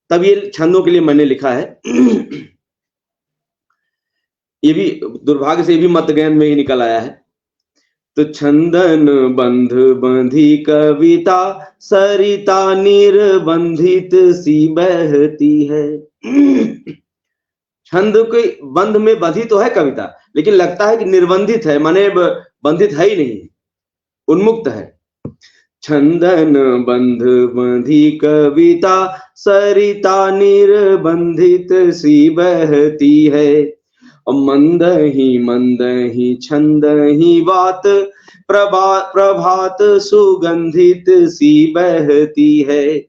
तब ये छंदों के लिए मैंने लिखा है। ये भी दुर्भाग्य से भी मतगैन में ही निकल आया है। तो छंदन बंध बंधी कविता, सरिता निर्बंधित सी बहती है। छंद के बंध में बंधी तो है कविता, लेकिन लगता है कि निर्बंधित है, माने बंधित है ही नहीं, उन्मुक्त है। छंदन बंध बंधी कविता, सरिता निर्बंधित सी बहती है। मंद ही छंद ही बात, प्रभात सुगंधित सी बहती है।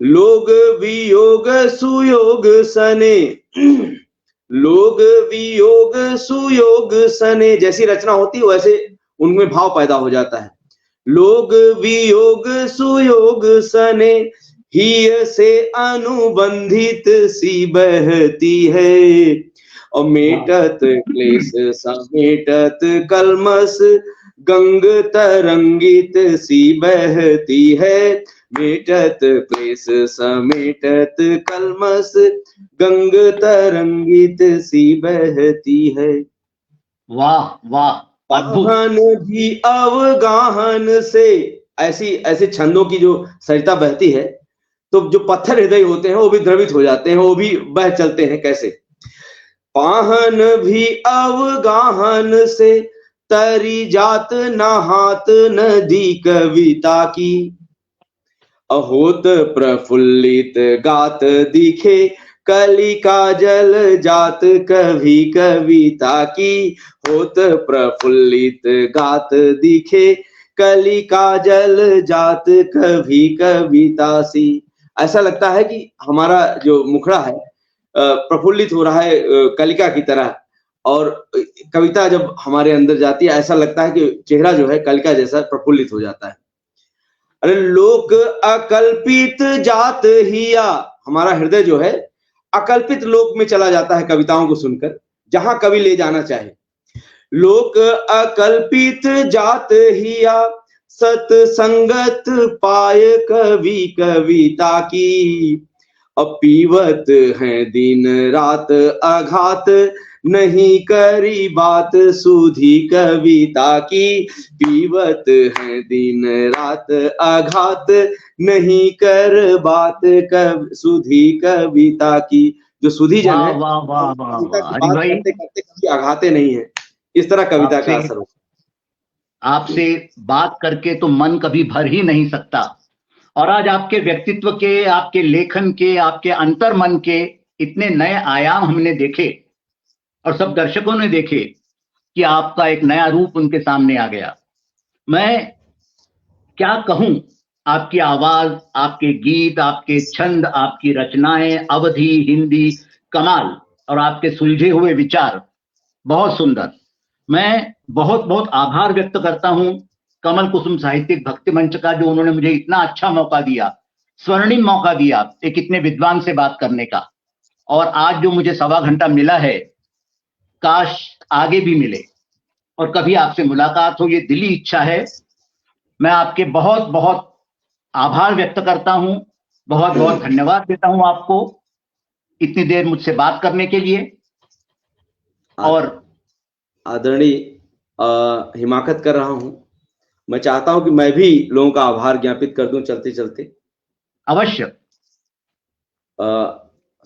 लोग वियोग सुयोग सने, लोग वियोग सुयोग सने, जैसी रचना होती है वैसे उनमें भाव पैदा हो जाता है। लोग वियोग सुयोग सने, ही से अनुबंधित सी बहती है। और मेटत क्लेश समेटत कलमस, गंग तरंगित सी बहती है। मेटत क्लेश समेटत कलमस, गंग तरंगित सी बहती है। वाह वाह, अवगाहन भी अवगाहन से, ऐसे छंदों की जो सरिता बहती है, तो जो पत्थर हृदय होते हैं वो भी द्रवित हो जाते हैं, वो भी बह चलते हैं। कैसे? पाहन भी अवगाहन से तरी जात नहात नदी कविता की। अहोत प्रफुल्लित गात दिखे कली का जल जात कभी कविता की। होत प्रफुल्लित गात दिखे कली का जल जात कभी कविता सी। ऐसा लगता है कि हमारा जो मुखड़ा है प्रफुल्लित हो रहा है कलिका की तरह, और कविता जब हमारे अंदर जाती है ऐसा लगता है कि चेहरा जो है कलिका जैसा प्रफुल्लित हो जाता है। अरे लोक अकल्पित जात हिया, हमारा हृदय जो है अकल्पित लोक में चला जाता है कविताओं को सुनकर, जहां कवि ले जाना चाहे। लोक अकल्पित जात हिया सत संगत पाय कवि कविता की। अपीवत है दिन रात अघात नहीं करी बात सुधी कविता की। पीवत है दिन रात आघात नहीं कर बात सुधी कविता की। जो सुधी जन है वाह वाह वाह कविता वाह, की हरि बात भाई करते करते कभी आघाते नहीं है। इस तरह कविता का असर होता आपसे बात करके तो मन कभी भर ही नहीं सकता। और आज आपके व्यक्तित्व के, आपके लेखन के, आपके अंतर्मन के इतने नए आयाम हमने देखे और सब दर्शकों ने देखे कि आपका एक नया रूप उनके सामने आ गया। मैं क्या कहूं, आपकी आवाज, आपके गीत, आपके छंद, आपकी रचनाएं, अवधि, हिंदी, कमाल, और आपके सुलझे हुए विचार बहुत सुंदर। मैं बहुत बहुत आभार व्यक्त करता हूं कमल कुसुम साहित्यिक भक्ति मंच का, जो उन्होंने मुझे इतना अच्छा मौका दिया, स्वर्णिम मौका दिया एक इतने विद्वान से बात करने का। और आज जो मुझे 1.25 घंटा मिला है, काश आगे भी मिले और कभी आपसे मुलाकात हो, ये दिली इच्छा है। मैं आपके बहुत बहुत आभार व्यक्त करता हूं, बहुत बहुत धन्यवाद देता हूं आपको इतनी देर मुझसे बात करने के लिए। और आदरणीय हिमाकत कर रहा हूं। मैं चाहता हूं कि मैं भी लोगों का आभार ज्ञापित कर दूं चलते चलते। अवश्य।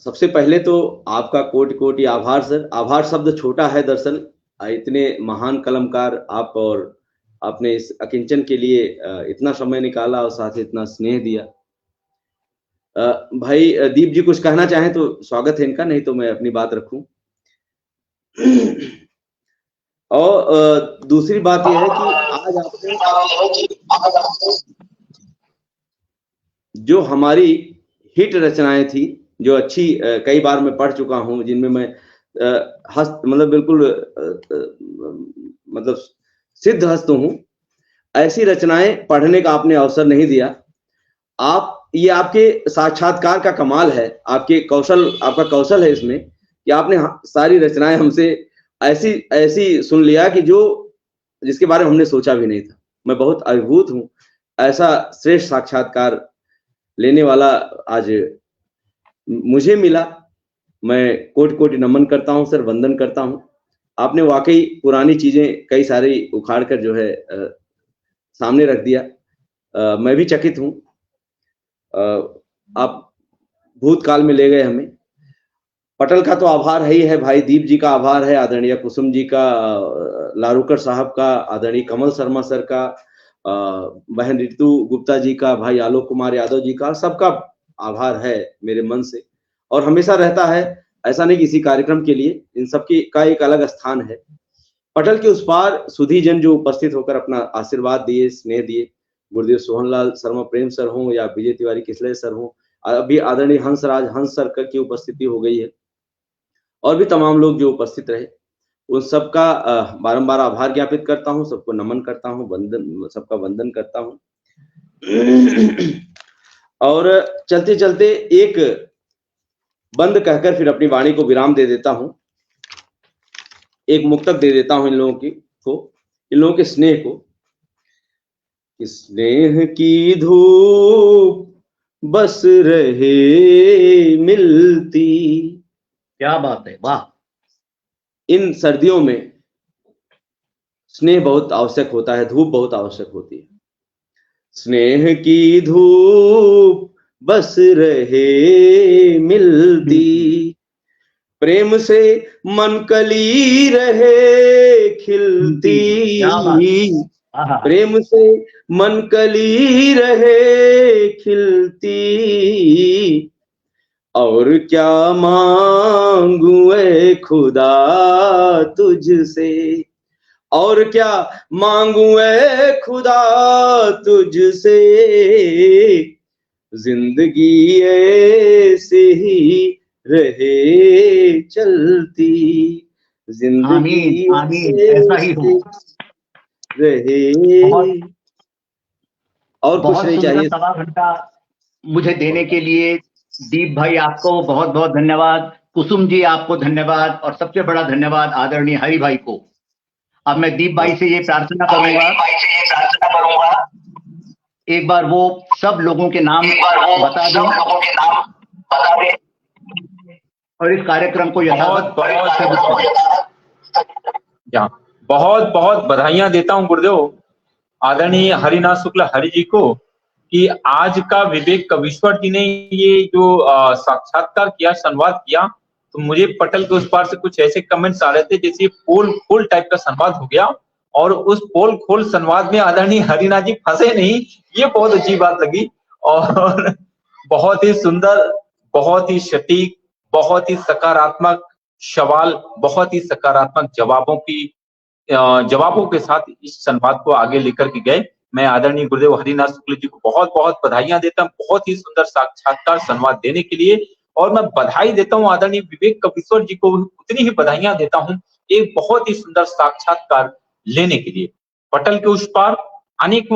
सबसे पहले तो आपका कोटि कोटि आभार सर। आभार शब्द छोटा है दरअसल, इतने महान कलमकार आप, और आपने इस अकिंचन के लिए इतना समय निकाला और साथ ही इतना स्नेह दिया। भाई दीप जी कुछ कहना चाहें तो स्वागत है इनका, नहीं तो मैं अपनी बात रखूं। और दूसरी बात यह है कि आज आपने जो हमारी हिट रचनाएं थी, जो अच्छी कई बार मैं पढ़ चुका हूं, जिनमें मैं मतलब बिल्कुल मतलब सिद्ध हस्त हूं, ऐसी रचनाएं पढ़ने का आपने अवसर नहीं दिया। ये आपके साक्षात्कार का कमाल है, आपके कौशल, आपका कौशल है इसमें कि आपने सारी रचनाएं हमसे ऐसी सुन लिया कि जिसके बारे में हमने सोचा भी नहीं था। मैं बहुत अभिभूत हूं, ऐसा श्रेष्ठ साक्षात्कार लेने वाला आज मुझे मिला। मैं कोटि कोटि नमन करता हूं सर, वंदन करता हूं। आपने वाकई पुरानी चीजें कई सारी उखाड़ कर जो है सामने रख दिया। मैं भी चकित हूं। आप भूतकाल में ले गए हमें। पटल का तो आभार है ही है, भाई दीप जी का आभार है, आदरणीय कुसुम जी का, लारूकर साहब का, आदरणीय कमल शर्मा सर का, बहन ऋतु गुप्ता जी का, भाई आलोक कुमार यादव जी का, सबका आभार है मेरे मन से और हमेशा रहता है। ऐसा नहीं किसी कार्यक्रम के लिए, इन सबकी का एक अलग स्थान है। पटल के उस पार सुधी जन जो उपस्थित होकर अपना आशीर्वाद दिए, स्नेह दिए, गुरुदेव सोहनलाल शर्मा प्रेम सर हों या विजय तिवारी किसले सर हों, अभी आदरणीय हंसराज हंस सर की उपस्थिति हो गई है, और भी तमाम लोग जो उपस्थित रहे, उन सबका बारंबार आभार ज्ञापित करता हूं, सबको नमन करता हूं, सबका वंदन करता हूं। और चलते चलते एक बंद कहकर फिर अपनी वाणी को विराम दे देता हूं। एक मुक्तक दे देता हूं इन लोगों के स्नेह को। स्नेह की धूप बस रहे मिलती। क्या बात है, वाह। इन सर्दियों में स्नेह बहुत आवश्यक होता है, धूप बहुत आवश्यक होती है। स्नेह की धूप बस रहे मिलती, प्रेम से मन कली रहे खिलती, प्रेम से मन कली रहे खिलती, और क्या मांगू ऐ खुदा तुझसे, और क्या मांगू ऐ खुदा तुझसे, जिंदगी ऐसे ही रहे चलती, जिंदगी आमीन, आमीन, ऐसा ही हो रहे। और कुछ नहीं चाहिए। सवा घंटा मुझे देने के लिए दीप भाई आपको बहुत बहुत धन्यवाद, कुसुम जी आपको धन्यवाद, और सबसे बड़ा धन्यवाद आदरणीय हरि भाई को। अब मैं दीप भाई से ये प्रार्थना करूंगा, एक बार वो सब लोगों के नाम बता दें और इस कार्यक्रम को बहुत बहुत बधाइयां देता हूं गुरुदेव आदरणीय हरिनाथ शुक्ल हरि जी को कि आज का विवेक कवीश्वर जी ने ये जो साक्षात्कार किया, संवाद किया, तो मुझे पटल के उस पार से कुछ ऐसे कमेंट्स आ रहे थे जैसे पोल खोल टाइप का संवाद हो गया, और उस पोल खोल संवाद में आदरणीय हरिनाथ जी फंसे नहीं, ये बहुत अच्छी बात लगी। और बहुत ही सुंदर, बहुत ही सटीक, बहुत ही सकारात्मक सवाल, बहुत ही सकारात्मक जवाबों के साथ इस संवाद को आगे लेकर के गए। मैं आदरणीय गुरुदेव हरिनाथ शुक्ल जी को बहुत बहुत बधाइयां देता हूं बहुत ही सुंदर साक्षात्कार संवाद देने के लिए, और मैं बधाई देता हूं आदरणीय विवेक कवीश्वर जी को उतनी ही बधाइयां देता हूं एक बहुत ही सुंदर साक्षात्कार लेने के लिए। पटल के उस पार अनेक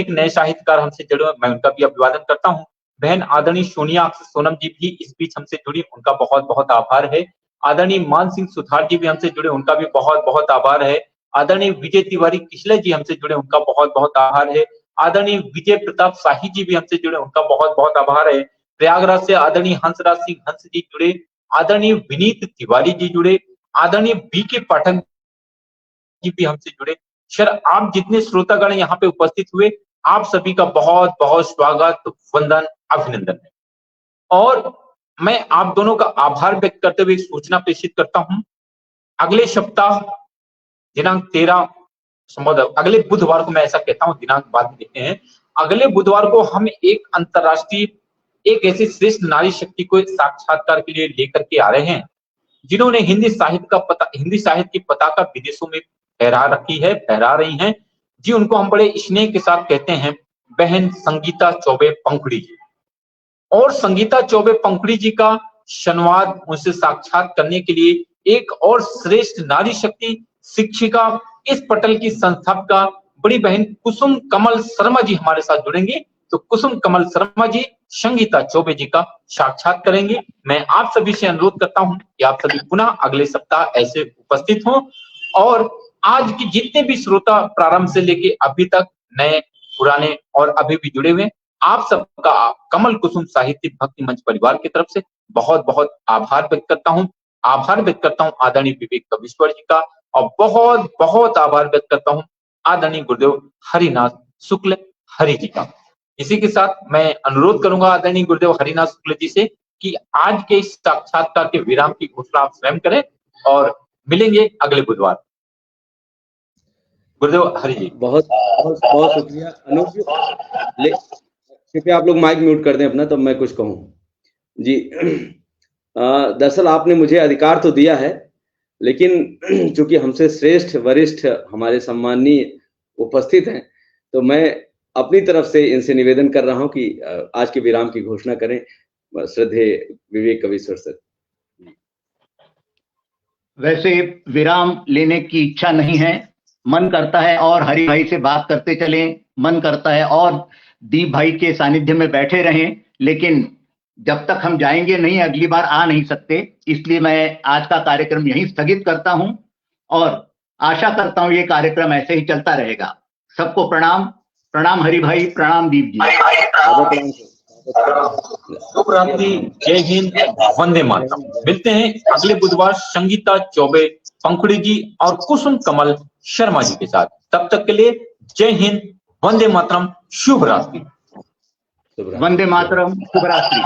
नए साहित्यकार हमसे जुड़े, मैं उनका भी अभिवादन करता हूं। बहन आदरणीय सोनिया सोनम जी भी इस बीच हमसे जुड़ी, उनका बहुत बहुत आभार है। आदरणीय मान सिंह सुथार जी भी हमसे जुड़े, उनका भी बहुत बहुत आभार है। आदरणीय विजय तिवारी किशले जी हमसे जुड़े, उनका बहुत बहुत आभार है। आदरणीय विजय प्रताप शाही जी भी हमसे जुड़े, उनका बहुत बहुत आभार है। प्रयागराज से आदरणीय हंसराज सिंह हंस जी जुड़े, आदरणीय विनीत तिवारी जी जुड़े, आदरणीय बीके पाठक जी भी हमसे जुड़े। सर, आप जितने श्रोतागण यहाँ पे उपस्थित हुए, आप सभी का बहुत बहुत स्वागत, वंदन, अभिनंदन है। और मैं आप दोनों का आभार व्यक्त करते हुए सूचना प्रेषित करता हूं, अगले सप्ताह दिनांक 13 संभवतः अगले बुधवार को, मैं ऐसा कहता हूं, दिनांक बाद में देखते हैं, अगले बुधवार को हम एक अंतरराष्ट्रीय एक ऐसी श्रेष्ठ नारी शक्ति को साक्षात्कार के लिए लेकर के आ रहे हैं जिन्होंने हिंदी साहित्य की पताका विदेशों में फहरा रही हैं जी। उनको हम बड़े स्नेह के साथ कहते हैं बहन संगीता चौबे पंखुड़ी जी। और संगीता चौबे पंखुड़ी जी का संवाद उनसे साक्षात करने के लिए एक और श्रेष्ठ नारी शक्ति शिक्षिका, इस पटल की संस्थापिका बड़ी बहन कुसुम कमल शर्मा जी हमारे साथ जुड़ेंगे। तो कुसुम कमल शर्मा जी संगीता चौबे जी का साक्षात करेंगे। मैं आप सभी से अनुरोध करता हूं कि आप सभी पुनः अगले सप्ताह ऐसे उपस्थित हों, और आज के जितने भी श्रोता प्रारंभ से लेके अभी तक नए पुराने और अभी भी जुड़े हुए, आप सबका कमल कुसुम साहित्य भक्ति मंच परिवार की तरफ से बहुत बहुत आभार व्यक्त करता हूं। आभार व्यक्त करता हूं आदरणीय विवेक कवीश्वर जी का, और बहुत बहुत आभार व्यक्त करता हूं आदरणीय गुरुदेव हरिनाथ शुक्ल हरि जी का। इसी के साथ मैं अनुरोध करूंगा आदरणीय गुरुदेव हरिनाथ शुक्ल जी से कि आज के इस साक्षात्कार के विराम की घोषणा आप स्वयं करें, और मिलेंगे अगले बुधवार। गुरुदेव हरि जी। बहुत बहुत बहुत शुक्रिया। अनूप जी, कृपया आप लोग माइक म्यूट कर दें अपना, तब मैं कुछ कहूँ जी। दरअसल आपने मुझे अधिकार तो दिया है, लेकिन चूंकि हमसे श्रेष्ठ वरिष्ठ हमारे सम्माननीय उपस्थित हैं, तो मैं अपनी तरफ से इनसे निवेदन कर रहा हूं कि आज के विराम की घोषणा करें। श्रद्धेय विवेक कवीश्वर सर। वैसे विराम लेने की इच्छा नहीं है, मन करता है और हरि भाई से बात करते चलें, मन करता है और दीप भाई के सानिध्य में बैठे रहें, लेकिन जब तक हम जाएंगे नहीं अगली बार आ नहीं सकते, इसलिए मैं आज का कार्यक्रम यहीं स्थगित करता हूं और आशा करता हूं ये कार्यक्रम ऐसे ही चलता रहेगा। सबको प्रणाम, प्रणाम हरि भाई, प्रणाम दीप जी। शुभ रात्रि, जय हिंद, वंदे मातरम। मिलते हैं अगले बुधवार संगीता चौबे पंखुड़ी जी और कुसुम कमल शर्मा जी के साथ। तब तक के लिए जय हिंद, वंदे मातरम, शुभ रात्रि। वंदे मातरम, शुभ रात्रि।